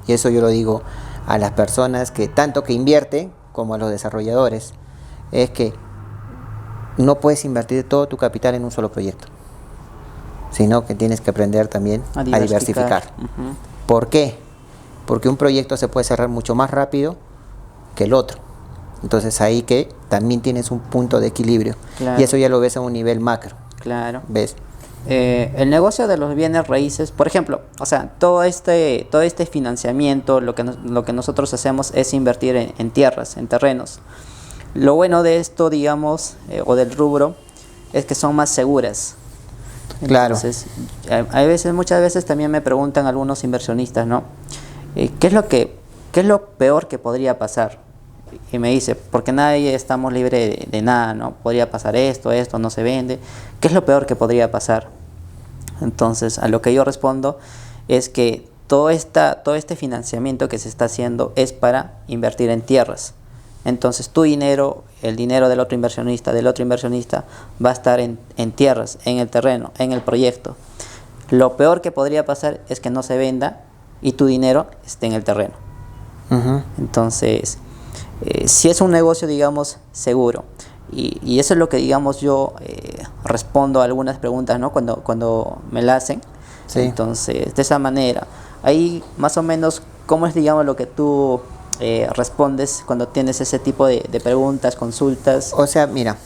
y eso yo lo digo a las personas que tanto que invierten como a los desarrolladores, es que no puedes invertir todo tu capital en un solo proyecto, sino que tienes que aprender también a diversificar. ¿Por qué? Porque un proyecto se puede cerrar mucho más rápido que el otro. Entonces ahí que también tienes un punto de equilibrio. Claro. Y eso ya lo ves a un nivel macro. Claro. ¿Ves? El negocio de los bienes raíces, por ejemplo, o sea, todo este financiamiento, lo que nosotros hacemos es invertir en tierras, en terrenos. Lo bueno de esto, digamos, o del rubro, es que son más seguras. Entonces, claro. Muchas veces también me preguntan algunos inversionistas, ¿no? ¿Qué es lo peor que podría pasar? Y me dice, porque nadie estamos libres de nada, ¿no? Podría pasar esto no se vende. ¿Qué es lo peor que podría pasar? Entonces, a lo que yo respondo es que todo este financiamiento que se está haciendo es para invertir en tierras. Entonces, tu dinero, el dinero del otro inversionista, va a estar en tierras, en el terreno, en el proyecto. Lo peor que podría pasar es que no se venda y tu dinero esté en el terreno. Entonces, si es un negocio, digamos, seguro. Y eso es lo que, digamos, yo respondo a algunas preguntas, ¿no? Cuando me la hacen. Sí. Entonces, de esa manera. Ahí, más o menos, ¿cómo es, digamos, lo que tú respondes cuando tienes ese tipo de preguntas, consultas? O sea, mira,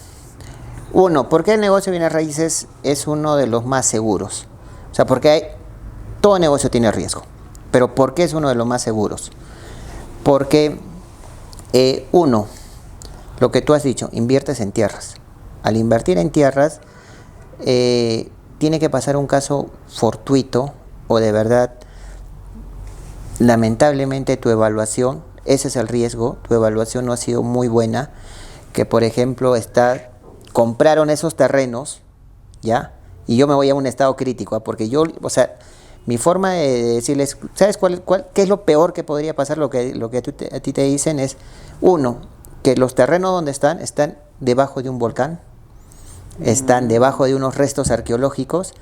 uno, ¿por qué el negocio de bienes raíces es uno de los más seguros? O sea, porque todo negocio tiene riesgo, pero ¿por qué es uno de los más seguros? Porque, uno, lo que tú has dicho, inviertes en tierras. Al invertir en tierras, tiene que pasar un caso fortuito o de verdad, lamentablemente tu evaluación, ese es el riesgo, tu evaluación no ha sido muy buena, que por ejemplo compraron esos terrenos, ¿ya? Y yo me voy a un estado crítico, porque yo, o sea, mi forma de decirles, ¿sabes qué es lo peor que podría pasar? Lo que a ti te dicen es, uno, que los terrenos donde están debajo de un volcán, están debajo de unos restos arqueológicos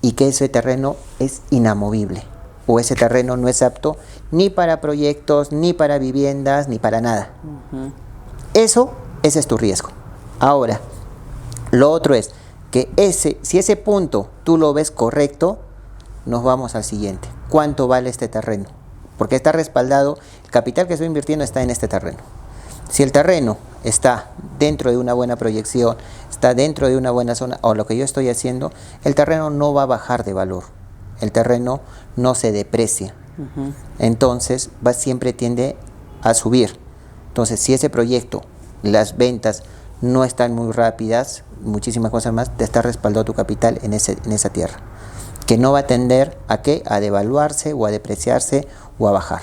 y que ese terreno es inamovible o ese terreno no es apto ni para proyectos, ni para viviendas, ni para nada. Ese es tu riesgo. Ahora, lo otro es que si ese punto tú lo ves correcto, nos vamos al siguiente. ¿Cuánto vale este terreno? Porque está respaldado, el capital que estoy invirtiendo está en este terreno. Si el terreno está dentro de una buena proyección, está dentro de una buena zona, o lo que yo estoy haciendo, el terreno no va a bajar de valor. El terreno no se deprecia. Entonces, siempre tiende a subir. Entonces, si ese proyecto, las ventas no están muy rápidas, muchísimas cosas más, te está respaldado tu capital en esa tierra. Que no va a tender ¿a qué? A devaluarse o a depreciarse o a bajar.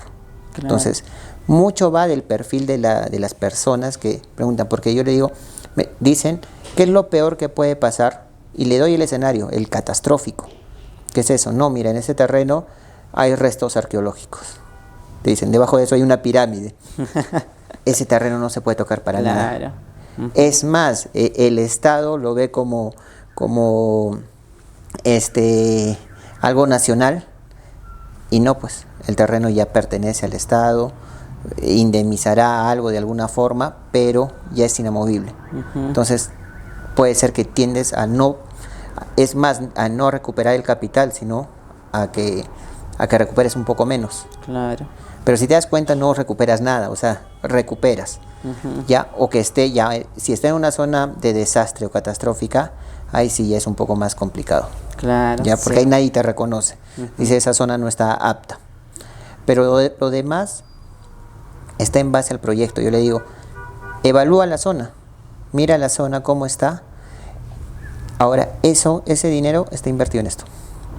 Claro. Entonces, mucho va del perfil de las personas que preguntan, porque yo le digo, me dicen, ¿qué es lo peor que puede pasar? Y le doy el escenario, el catastrófico. ¿Qué es eso? No, mira, en ese terreno hay restos arqueológicos. Te dicen, debajo de eso hay una pirámide. Ese terreno no se puede tocar para nada. Es más, el Estado lo ve como algo nacional y no, pues el terreno ya pertenece al Estado, indemnizará algo de alguna forma, pero ya es inamovible. Entonces puede ser que tiendes a no recuperar el capital, sino a que recuperes un poco menos. Claro. Pero si te das cuenta no recuperas nada, o sea, recuperas. Ya, o que si está en una zona de desastre o catastrófica, ahí sí ya es un poco más complicado. Claro. Ya, porque ahí nadie te reconoce. Dice, esa zona no está apta. Pero lo demás está en base al proyecto. Yo le digo, evalúa la zona, mira la zona cómo está. Ahora, ese dinero está invertido en esto.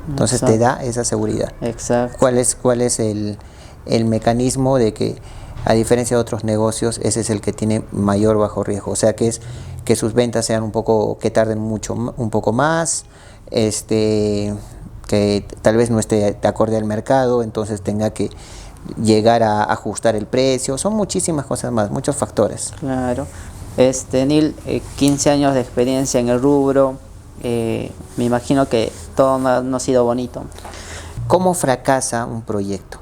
Entonces te da esa seguridad. Exacto. ¿Cuál es el mecanismo de que, a diferencia de otros negocios, ese es el que tiene mayor bajo riesgo? O sea, que sus ventas sean que tarden un poco más, que tal vez no esté de acorde al mercado, entonces tenga que llegar a ajustar el precio. Son muchísimas cosas más, muchos factores. Claro. Neil, 15 años de experiencia en el rubro, me imagino que todo no ha sido bonito. ¿Cómo fracasa un proyecto?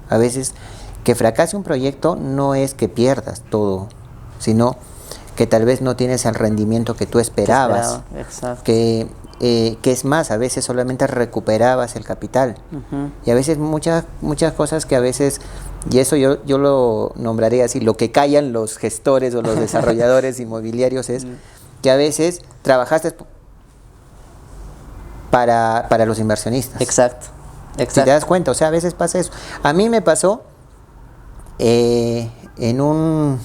A veces que fracase un proyecto no es que pierdas todo, sino que tal vez no tienes el rendimiento que tú esperabas. Exacto. Que es más, a veces solamente recuperabas el capital. Y a veces muchas cosas que a veces, y eso yo lo nombraría así, lo que callan los gestores o los desarrolladores inmobiliarios es que a veces trabajaste para los inversionistas. Exacto. Si te das cuenta, o sea, a veces pasa eso. A mí me pasó en un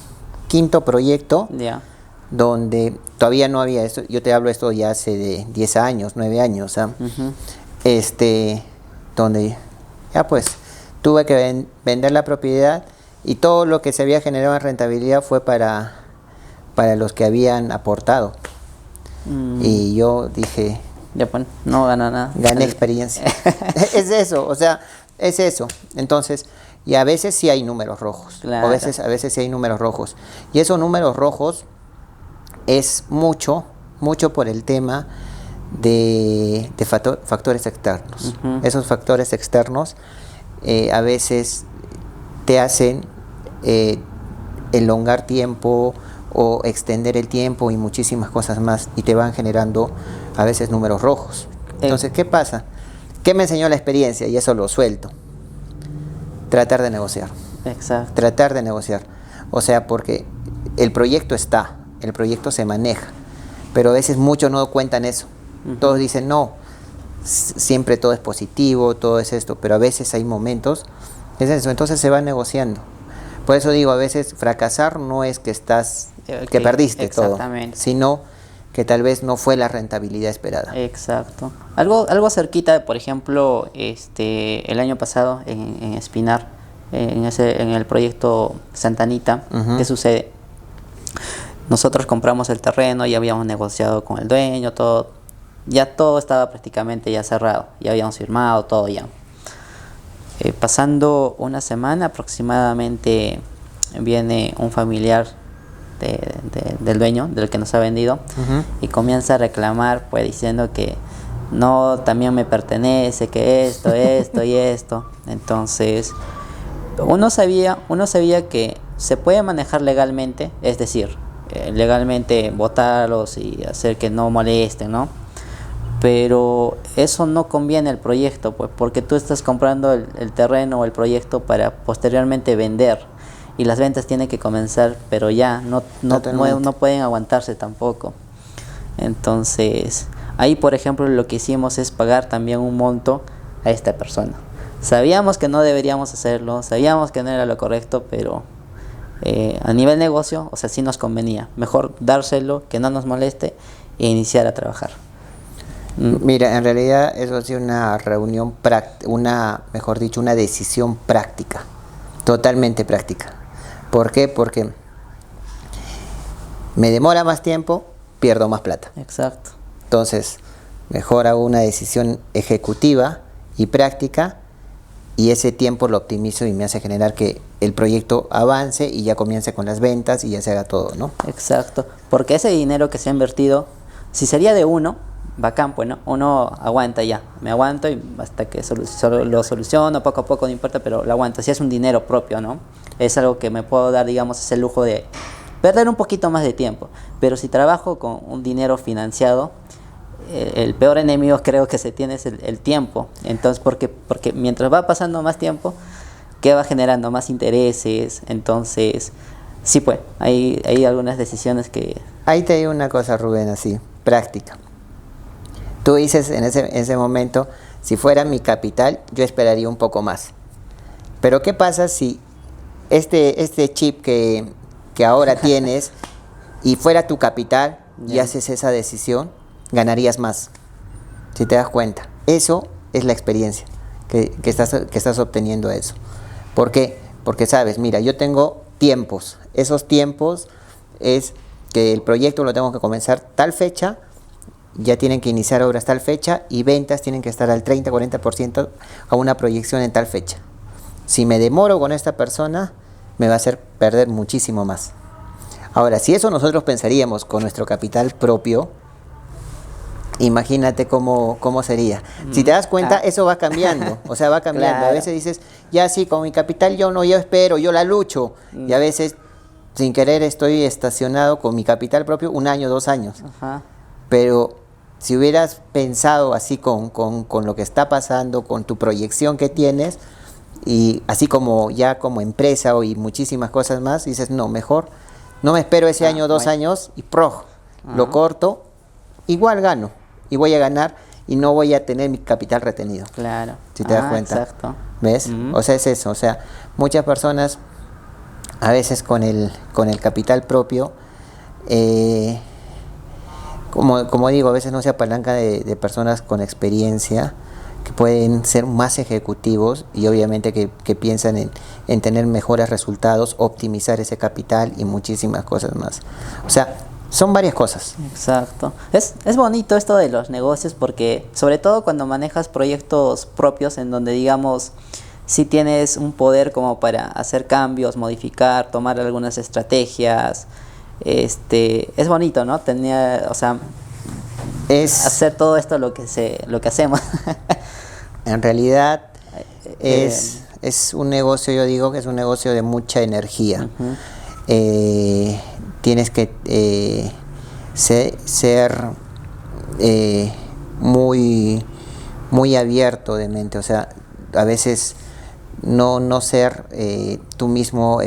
quinto proyecto donde todavía no había esto. Yo te hablo esto ya hace de 10 años, 9 años, donde ya pues tuve que vender la propiedad y todo lo que se había generado en rentabilidad fue para los que habían aportado. Y yo dije, ya pues, no gana nada. Gané experiencia. Es eso, o sea, es eso. Entonces, y a veces sí hay números rojos. Claro. A veces sí hay números rojos. Y esos números rojos es mucho por el tema de factores externos. Uh-huh. Esos factores externos a veces te hacen elongar tiempo o extender el tiempo y muchísimas cosas más, y te van generando a veces números rojos. Entonces, ¿qué pasa? ¿Qué me enseñó la experiencia? Y eso lo suelto. Tratar de negociar. Exacto. Tratar de negociar. O sea, porque el proyecto está, el proyecto se maneja, pero a veces muchos no cuentan eso. Todos dicen, no, siempre todo es positivo, todo es esto, pero a veces hay momentos, es eso, entonces se va negociando. Por eso digo, a veces fracasar no es que que perdiste todo, sino que tal vez no fue la rentabilidad esperada. Exacto. Algo cerquita, por ejemplo, el año pasado en Espinar, en el proyecto Santa Anita, ¿qué sucede? Nosotros compramos el terreno, ya habíamos negociado con el dueño, ya todo estaba prácticamente ya cerrado, ya habíamos firmado todo ya. Pasando una semana aproximadamente, viene un familiar del dueño, del que nos ha vendido, y comienza a reclamar, pues diciendo que no, también me pertenece, que esto y esto. Entonces, uno sabía que se puede manejar legalmente, es decir, legalmente votarlos y hacer que no molesten, ¿no? Pero eso no conviene al proyecto, pues, porque tú estás comprando el terreno o el proyecto para posteriormente vender, y las ventas tienen que comenzar, pero ya no pueden aguantarse tampoco. Entonces, ahí por ejemplo lo que hicimos es pagar también un monto a esta persona. Sabíamos que no deberíamos hacerlo, sabíamos que no era lo correcto, pero a nivel negocio, o sea, sí nos convenía. Mejor dárselo, que no nos moleste, e iniciar a trabajar. Mira, en realidad eso ha sido una reunión mejor dicho, una decisión práctica, totalmente práctica. ¿Por qué? Porque me demora más tiempo, pierdo más plata. Exacto. Entonces, mejor hago una decisión ejecutiva y práctica, y ese tiempo lo optimizo y me hace generar que el proyecto avance y ya comience con las ventas y ya se haga todo, ¿no? Exacto, porque ese dinero que se ha invertido, si sería de uno, bacán, pues, ¿no? Uno aguanta ya, me aguanto y hasta que lo soluciono poco a poco, no importa, pero lo aguanto. Si es un dinero propio, ¿no? Es algo que me puedo dar, digamos, ese lujo de perder un poquito más de tiempo. Pero si trabajo con un dinero financiado, el peor enemigo creo que se tiene es el tiempo. Entonces, porque mientras va pasando más tiempo, ¿qué va generando? Más intereses. Entonces, sí, pues, hay algunas decisiones que... Ahí te digo una cosa, Rubén, así, práctica. Tú dices en ese momento, si fuera mi capital, yo esperaría un poco más. Pero ¿qué pasa si este chip que ahora tienes y fuera tu capital y haces esa decisión, ganarías más? Si te das cuenta. Eso es la experiencia que estás obteniendo eso. ¿Por qué? Porque sabes, mira, yo tengo tiempos. Esos tiempos es que el proyecto lo tengo que comenzar tal fecha, ya tienen que iniciar obras tal fecha, y ventas tienen que estar al 30-40% a una proyección en tal fecha. Si me demoro con esta persona, me va a hacer perder muchísimo más. Ahora, si eso nosotros pensaríamos con nuestro capital propio, imagínate cómo sería. Si te das cuenta, eso va cambiando, o sea, va cambiando. Claro. A veces dices, ya sí, con mi capital yo espero, yo la lucho. Y a veces, sin querer, estoy estacionado con mi capital propio 1 año, 2 años. Ajá. Pero si hubieras pensado así con lo que está pasando, con tu proyección que tienes, y así como ya como empresa y muchísimas cosas más, dices, no, mejor no me espero ese año, 2 años, y lo corto, igual gano, y voy a ganar, y no voy a tener mi capital retenido. Claro. Si te das cuenta. Exacto. ¿Ves? O sea, es eso. O sea, muchas personas, a veces con el capital propio, como digo, a veces no se apalanca de personas con experiencia, que pueden ser más ejecutivos y obviamente que piensan en tener mejores resultados, optimizar ese capital y muchísimas cosas más. O sea, son varias cosas. Exacto. Es bonito esto de los negocios, porque sobre todo cuando manejas proyectos propios en donde, digamos, sí tienes un poder como para hacer cambios, modificar, tomar algunas estrategias. Es bonito, ¿no? Hacer todo esto lo que hacemos. En realidad es un negocio, yo digo que es un negocio de mucha energía. tienes que ser muy, muy abierto de mente, o sea, a veces no ser tú mismo,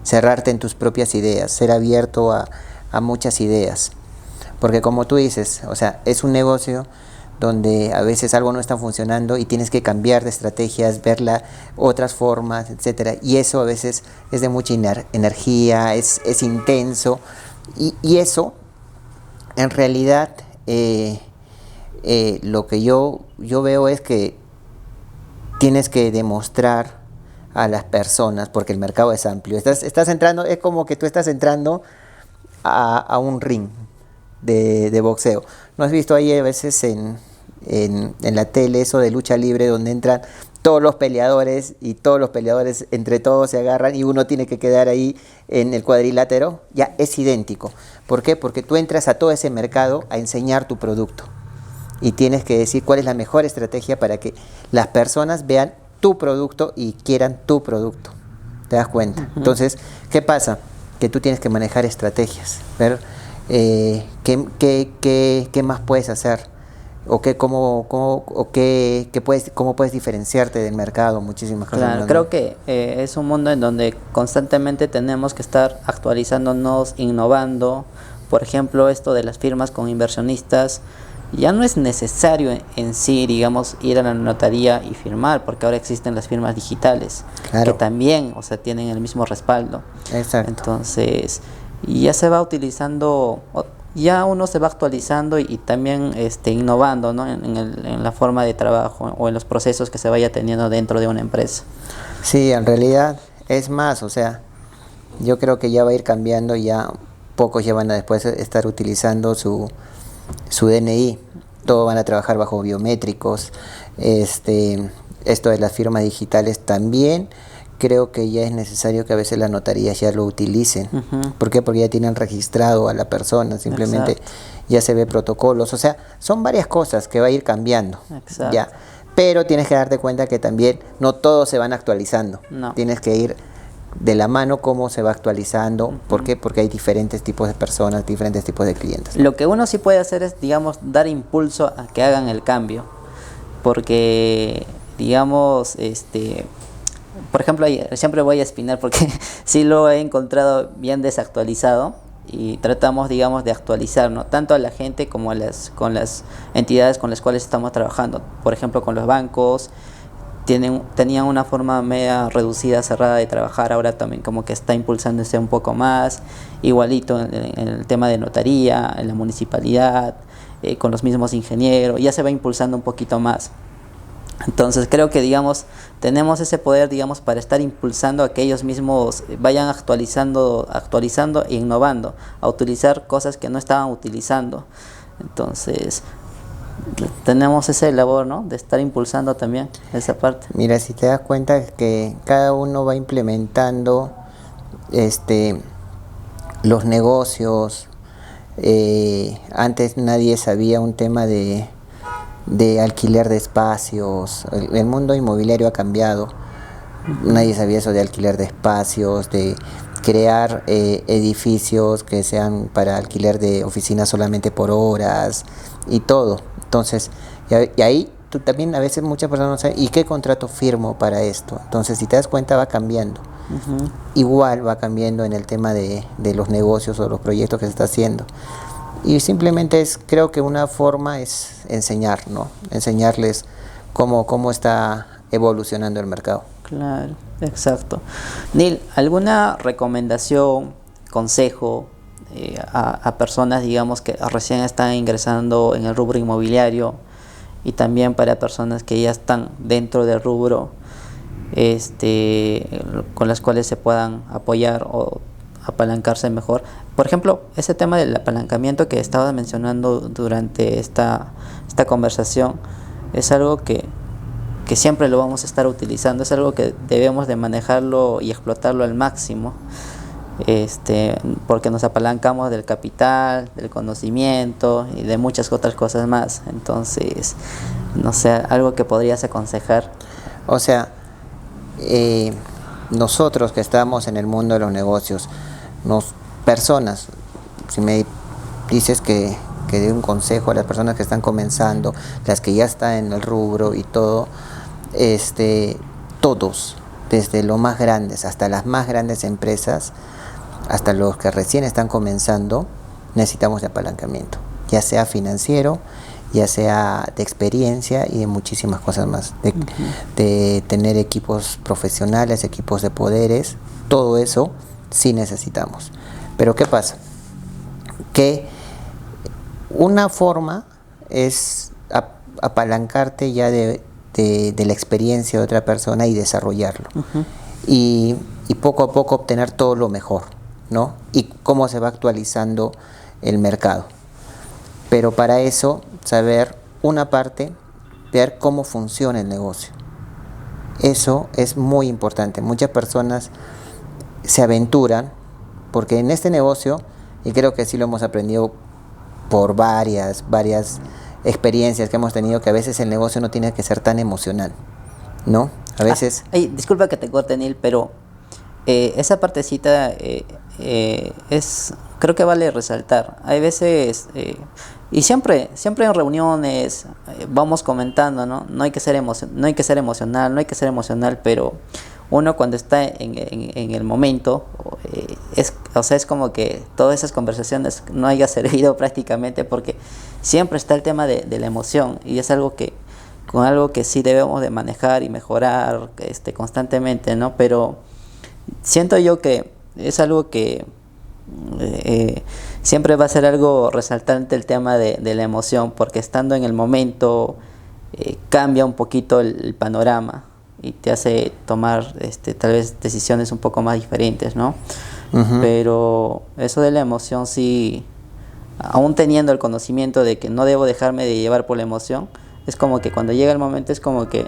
cerrarte en tus propias ideas, ser abierto a muchas ideas. Porque como tú dices, o sea, es un negocio donde a veces algo no está funcionando y tienes que cambiar de estrategias, ver otras formas, etcétera. Y eso a veces es de mucha energía, es intenso. Y eso, en realidad, lo que yo veo es que tienes que demostrar a las personas, porque el mercado es amplio. Estás entrando, es como que tú estás entrando a un ring de boxeo. ¿No has visto ahí a veces en la tele eso de lucha libre donde entran todos los peleadores y todos los peleadores entre todos se agarran y uno tiene que quedar ahí en el cuadrilátero? Ya es idéntico. ¿Por qué? Porque tú entras a todo ese mercado a enseñar tu producto y tienes que decir cuál es la mejor estrategia para que las personas vean tu producto y quieran tu producto. ¿Te das cuenta? Entonces, ¿qué pasa? Que tú tienes que manejar estrategias, ver qué más puedes hacer o cómo puedes diferenciarte del mercado, muchísimas cosas. Claro, creo que es un mundo en donde constantemente tenemos que estar actualizándonos, innovando. Por ejemplo, esto de las firmas con inversionistas, ya no es necesario en sí, digamos, ir a la notaría y firmar, porque ahora existen las firmas digitales, Claro. que también, o sea, tienen el mismo respaldo. Exacto. Entonces, ya se va utilizando, ya uno se va actualizando y también innovando, ¿no? En la forma de trabajo o en los procesos que se vaya teniendo dentro de una empresa. Sí, en realidad es más, o sea, yo creo que ya va a ir cambiando, ya pocos ya van a después estar utilizando su DNI, todos van a trabajar bajo biométricos. Esto de las firmas digitales también creo que ya es necesario que a veces las notarías ya lo utilicen. ¿Por qué? Porque ya tienen registrado a la persona, simplemente Exacto. ya se ve protocolos, o sea, son varias cosas que va a ir cambiando. Exacto. Ya, pero tienes que darte cuenta que también no todos se van actualizando. No. Tienes que ir de la mano cómo se va actualizando. ¿Por qué? Porque hay diferentes tipos de personas, diferentes tipos de clientes. Lo que uno sí puede hacer es, digamos, dar impulso a que hagan el cambio, porque, digamos, por ejemplo, siempre voy a espinar porque sí lo he encontrado bien desactualizado y tratamos, digamos, de actualizar, ¿no? Tanto a la gente como con las entidades con las cuales estamos trabajando. Por ejemplo, con los bancos, tenían una forma media reducida, cerrada de trabajar, ahora también como que está impulsándose un poco más, igualito en el tema de notaría, en la municipalidad, con los mismos ingenieros, ya se va impulsando un poquito más. Entonces creo que, digamos, tenemos ese poder, digamos, para estar impulsando a que ellos mismos vayan actualizando e innovando, a utilizar cosas que no estaban utilizando. Entonces tenemos esa labor, ¿no? De estar impulsando también esa parte. Mira, si te das cuenta que cada uno va implementando los negocios. Antes nadie sabía un tema de alquiler de espacios. El mundo inmobiliario ha cambiado. Nadie sabía eso de alquiler de espacios, de crear edificios que sean para alquiler de oficinas solamente por horas y todo. Entonces, y ahí tú también, a veces muchas personas no saben, ¿y qué contrato firmo para esto? Entonces, si te das cuenta, va cambiando. Igual va cambiando en el tema de los negocios o los proyectos que se está haciendo. Y simplemente creo que una forma es enseñar, ¿no? Enseñarles cómo está evolucionando el mercado. Claro, exacto. Neil, ¿alguna recomendación, consejo a personas, digamos, que recién están ingresando en el rubro inmobiliario y también para personas que ya están dentro del rubro, con las cuales se puedan apoyar o apalancarse mejor? Por ejemplo, ese tema del apalancamiento que estabas mencionando durante esta conversación es algo que siempre lo vamos a estar utilizando, es algo que debemos de manejarlo y explotarlo al máximo, porque nos apalancamos del capital, del conocimiento y de muchas otras cosas más. Entonces, no sé, algo que podrías aconsejar. O sea, nosotros que estamos en el mundo de los negocios, personas, si me dices que dé un consejo a las personas que están comenzando, las que ya están en el rubro y todo, todos, desde los más grandes hasta las más grandes empresas, hasta los que recién están comenzando, necesitamos de apalancamiento, ya sea financiero, ya sea de experiencia y de muchísimas cosas más, de tener equipos profesionales, equipos de poderes, todo eso sí necesitamos. Pero ¿qué pasa? Que una forma es apalancarte ya de la experiencia de otra persona y desarrollarlo. Y poco a poco obtener todo lo mejor, ¿no? Y cómo se va actualizando el mercado. Pero para eso, saber una parte, ver cómo funciona el negocio. Eso es muy importante. Muchas personas se aventuran porque en este negocio, y creo que sí lo hemos aprendido por varias experiencias que hemos tenido, que a veces el negocio no tiene que ser tan emocional, ¿no? A veces... disculpa que te corte, Neil, pero esa partecita creo que vale resaltar. Hay veces, y siempre en reuniones vamos comentando, ¿no? No hay que ser emocional, pero uno cuando está en el momento, es como que todas esas conversaciones no haya servido prácticamente, porque siempre está el tema de la emoción, y es algo que sí debemos de manejar y mejorar constantemente, ¿no? Pero siento yo que es algo que siempre va a ser algo resaltante, el tema de la emoción, porque estando en el momento cambia un poquito el panorama y te hace tomar tal vez decisiones un poco más diferentes, ¿no? Pero eso de la emoción sí, aún teniendo el conocimiento de que no debo dejarme de llevar por la emoción, es como que cuando llega el momento es como que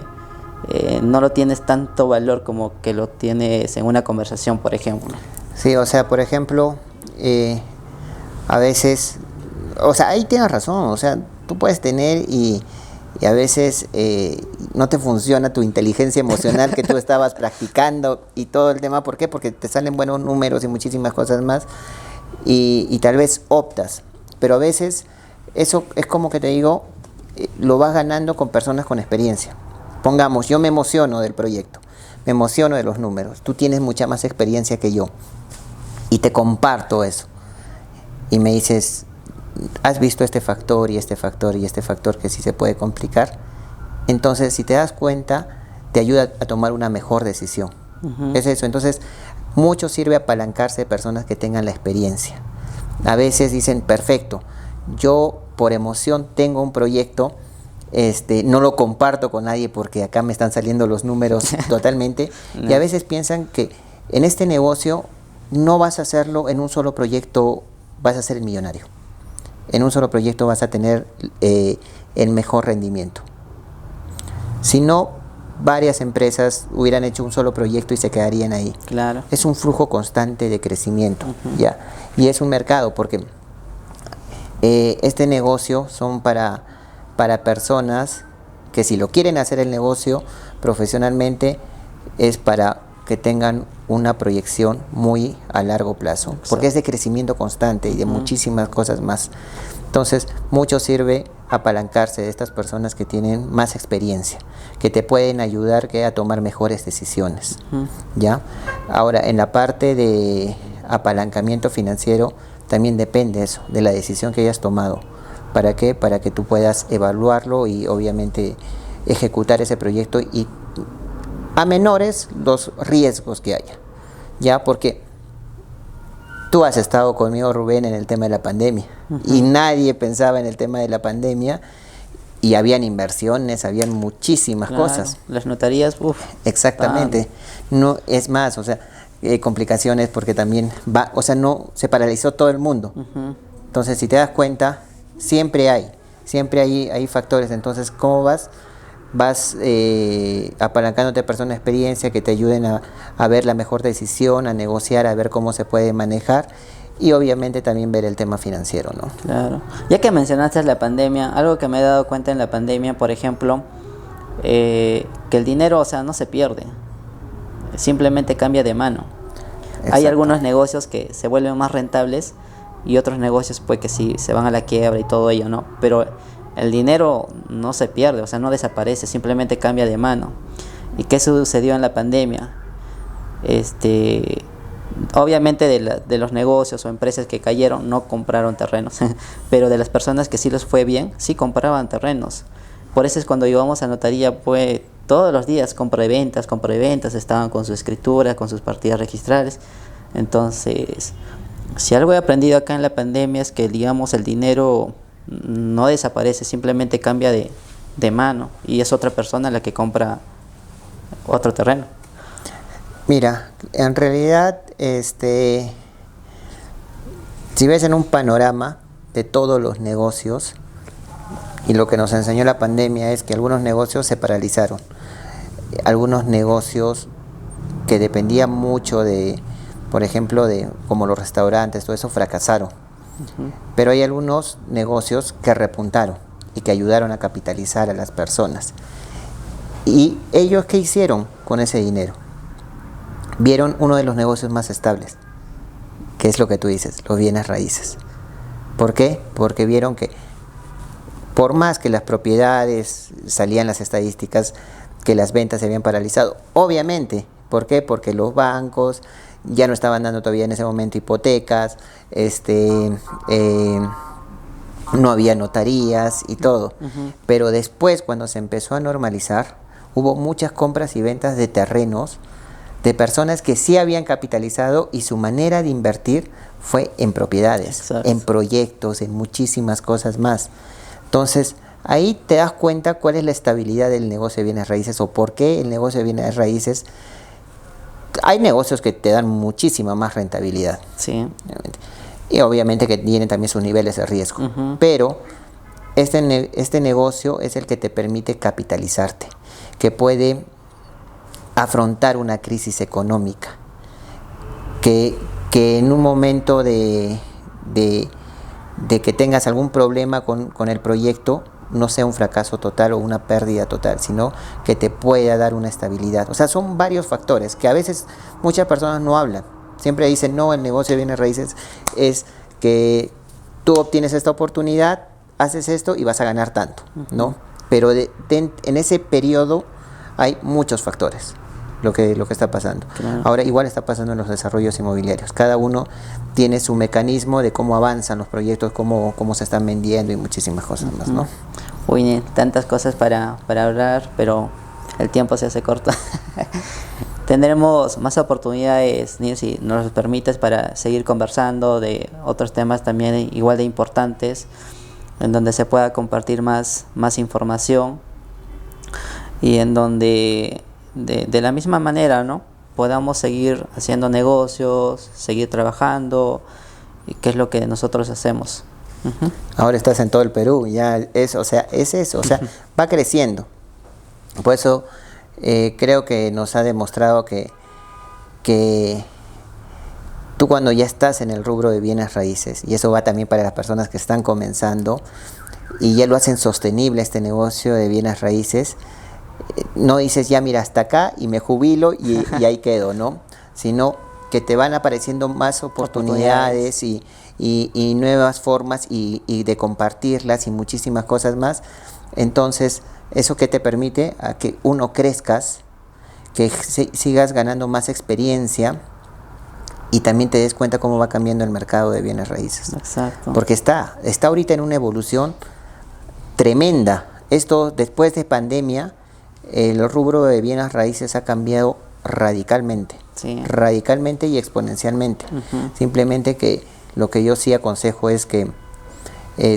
no lo tienes tanto valor como que lo tienes en una conversación, por ejemplo. Sí, o sea, por ejemplo, a veces, o sea, ahí tienes razón, o sea, tú puedes tener y a veces no te funciona tu inteligencia emocional que tú estabas practicando y todo el tema. ¿Por qué? Porque te salen buenos números y muchísimas cosas más y tal vez optas, pero a veces eso es como que te digo, lo vas ganando con personas con experiencia. Pongamos, yo me emociono del proyecto, me emociono de los números, tú tienes mucha más experiencia que yo y te comparto eso y me dices, has visto este factor y este factor y este factor que sí se puede complicar. Entonces, si te das cuenta, te ayuda a tomar una mejor decisión. Es eso. Entonces, mucho sirve apalancarse de personas que tengan la experiencia. A veces dicen, perfecto, yo por emoción tengo un proyecto, no lo comparto con nadie porque acá me están saliendo los números totalmente. No. Y a veces piensan que en este negocio no vas a hacerlo en un solo proyecto, vas a ser el millonario. En un solo proyecto vas a tener el mejor rendimiento. Si no, varias empresas hubieran hecho un solo proyecto y se quedarían ahí. Claro. Es un flujo constante de crecimiento, ¿ya? Y es un mercado, porque este negocio son para personas que si lo quieren hacer el negocio profesionalmente, es para que tengan una proyección muy a largo plazo. Exacto. Porque es de crecimiento constante y de muchísimas cosas más. Entonces, mucho sirve apalancarse de estas personas que tienen más experiencia, que te pueden ayudar a tomar mejores decisiones, ¿ya? Ahora, en la parte de apalancamiento financiero, también depende eso, de la decisión que hayas tomado. ¿Para qué? Para que tú puedas evaluarlo y obviamente ejecutar ese proyecto y amenores los riesgos que haya, ¿ya? Porque tú has estado conmigo, Rubén, en el tema de la pandemia y nadie pensaba en el tema de la pandemia y habían inversiones, habían muchísimas cosas. Las notarías, exactamente. No es más, o sea, complicaciones porque también no se paralizó todo el mundo. Entonces, si te das cuenta, siempre hay factores. Entonces, ¿cómo vas apalancándote a personas de experiencia que te ayuden a ver la mejor decisión, a negociar, a ver cómo se puede manejar y obviamente también ver el tema financiero, ¿no? Claro. Ya que mencionaste la pandemia, algo que me he dado cuenta en la pandemia, por ejemplo, que el dinero, no se pierde, simplemente cambia de mano. Hay Exacto. algunos negocios que se vuelven más rentables y otros negocios pues que sí se van a la quiebra y todo ello, ¿no? Pero el dinero no se pierde, o sea, no desaparece, simplemente cambia de mano. ¿Y qué sucedió en la pandemia? Obviamente de los negocios o empresas que cayeron no compraron terrenos, pero de las personas que sí les fue bien, sí compraban terrenos. Por eso es cuando íbamos a notaría, pues todos los días compra y ventas, estaban con su escritura, con sus partidas registrales. Entonces, si algo he aprendido acá en la pandemia es que, digamos, el dinero no desaparece, simplemente cambia de mano y es otra persona la que compra otro terreno. Mira, en realidad, si ves en un panorama de todos los negocios, y lo que nos enseñó la pandemia es que algunos negocios se paralizaron, algunos negocios que dependían mucho de, por ejemplo, de como los restaurantes, todo eso fracasaron. Pero hay algunos negocios que repuntaron y que ayudaron a capitalizar a las personas. ¿Y ellos qué hicieron con ese dinero? Vieron uno de los negocios más estables, que es lo que tú dices, los bienes raíces. ¿Por qué? Porque vieron que por más que las propiedades, salían las estadísticas, que las ventas se habían paralizado, obviamente, ¿por qué? Porque los bancos ya no estaban dando todavía en ese momento hipotecas, no había notarías y todo. Pero después, cuando se empezó a normalizar, hubo muchas compras y ventas de terrenos de personas que sí habían capitalizado y su manera de invertir fue en propiedades, Exacto. en proyectos, en muchísimas cosas más. Entonces, ahí te das cuenta cuál es la estabilidad del negocio de bienes raíces o por qué el negocio de bienes raíces. Hay negocios que te dan muchísima más rentabilidad. Sí. Y obviamente que tienen también sus niveles de riesgo. Pero este negocio es el que te permite capitalizarte, que puede afrontar una crisis económica, que en un momento de que tengas algún problema con el proyecto, no sea un fracaso total o una pérdida total, sino que te pueda dar una estabilidad. O sea, son varios factores que a veces muchas personas no hablan. Siempre dicen, no, el negocio de bienes raíces es que tú obtienes esta oportunidad, haces esto y vas a ganar tanto, ¿no? Pero en ese periodo hay muchos factores. Lo que está pasando. Claro. Ahora igual está pasando en los desarrollos inmobiliarios. Cada uno tiene su mecanismo de cómo avanzan los proyectos, cómo se están vendiendo y muchísimas cosas más, ¿no? Uy, tantas cosas para hablar, pero el tiempo se hace corto. Tendremos más oportunidades, Nils, si nos lo permites, para seguir conversando de otros temas también igual de importantes, en donde se pueda compartir más información y en donde de la misma manera, ¿no?, podamos seguir haciendo negocios, seguir trabajando, y qué es lo que nosotros hacemos. Ahora estás en todo el Perú, ya es eso, o sea, va creciendo. Por eso creo que nos ha demostrado que tú, cuando ya estás en el rubro de bienes raíces, y eso va también para las personas que están comenzando y ya lo hacen sostenible este negocio de bienes raíces, no dices ya mira hasta acá y me jubilo y ahí quedo, ¿no? Sino que te van apareciendo más oportunidades y nuevas formas y de compartirlas y muchísimas cosas más. Entonces, eso que te permite a que uno crezcas, que sigas ganando más experiencia y también te des cuenta cómo va cambiando el mercado de bienes raíces. Exacto. Porque está ahorita en una evolución tremenda. Esto, después de pandemia, el rubro de bienes raíces ha cambiado radicalmente, radicalmente y exponencialmente. Simplemente que lo que yo sí aconsejo es que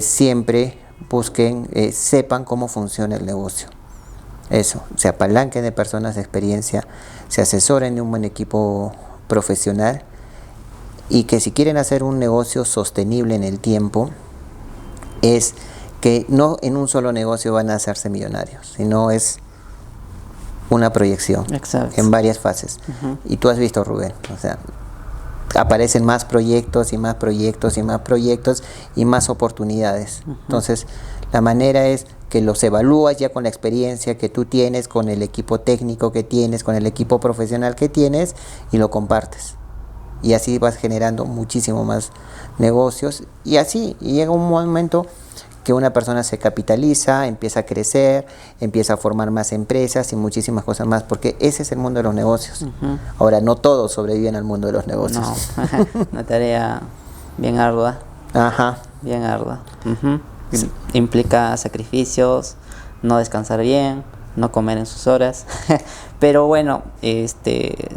siempre busquen, sepan cómo funciona el negocio. Eso, se apalanquen de personas de experiencia, se asesoren de un buen equipo profesional y que si quieren hacer un negocio sostenible en el tiempo, es que no en un solo negocio van a hacerse millonarios, sino es una proyección. Exacto. En varias fases. Y tú has visto, Rubén, o sea, aparecen más proyectos y más proyectos y más proyectos y más oportunidades. Entonces, la manera es que los evalúas ya con la experiencia que tú tienes, con el equipo técnico que tienes, con el equipo profesional que tienes y lo compartes. y así vas generando muchísimo más negocios y así y llega un momento que una persona se capitaliza, empieza a crecer, empieza a formar más empresas y muchísimas cosas más, porque ese es el mundo de los negocios. Ahora, no todos sobreviven al mundo de los negocios. No, una tarea bien ardua. Ajá. Bien ardua. Implica sacrificios, no descansar bien, no comer en sus horas. Pero bueno,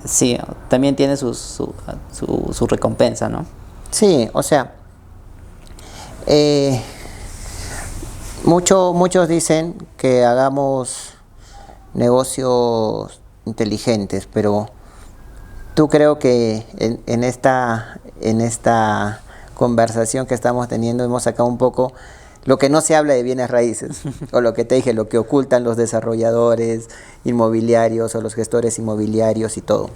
sí, también tiene su recompensa, ¿no? Sí, o sea, muchos dicen que hagamos negocios inteligentes, pero tú creo que en esta conversación que estamos teniendo hemos sacado un poco lo que no se habla de bienes raíces, o lo que te dije, lo que ocultan los desarrolladores inmobiliarios o los gestores inmobiliarios y todo.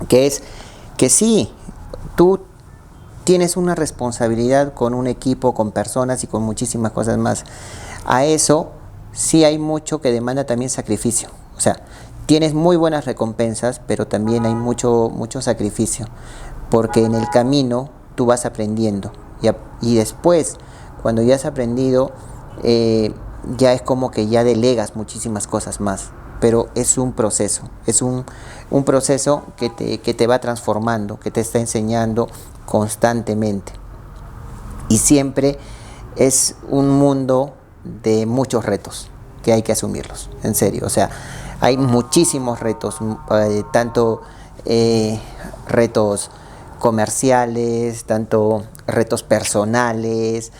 Que es que sí, tú tienes una responsabilidad con un equipo, con personas y con muchísimas cosas más. A eso sí hay mucho que demanda también sacrificio. O sea, tienes muy buenas recompensas, pero también hay mucho sacrificio, porque en el camino tú vas aprendiendo y después, cuando ya has aprendido, ya es como que ya delegas muchísimas cosas más, pero es un proceso, un proceso que te va transformando, que te está enseñando constantemente, y siempre es un mundo de muchos retos que hay que asumirlos, en serio. O sea, hay muchísimos retos, tanto retos comerciales, tanto retos personales,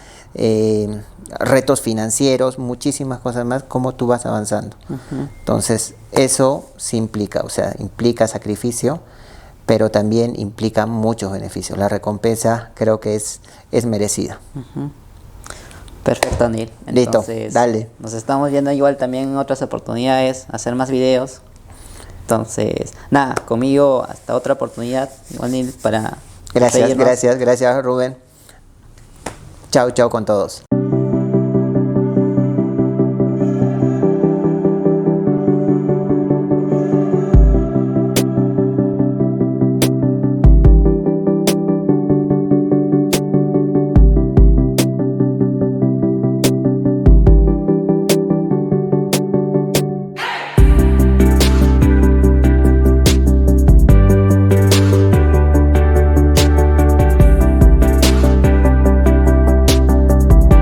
retos financieros, muchísimas cosas más, como tú vas avanzando. Entonces, eso sí implica, o sea, implica sacrificio, pero también implica muchos beneficios. La recompensa creo que es merecida. Perfecto, Neil. Entonces, listo, dale. Nos estamos viendo igual también en otras oportunidades, hacer más videos. Entonces, nada, conmigo hasta otra oportunidad, igual, Neil, para Gracias, seguirnos. gracias Rubén. Chao con todos.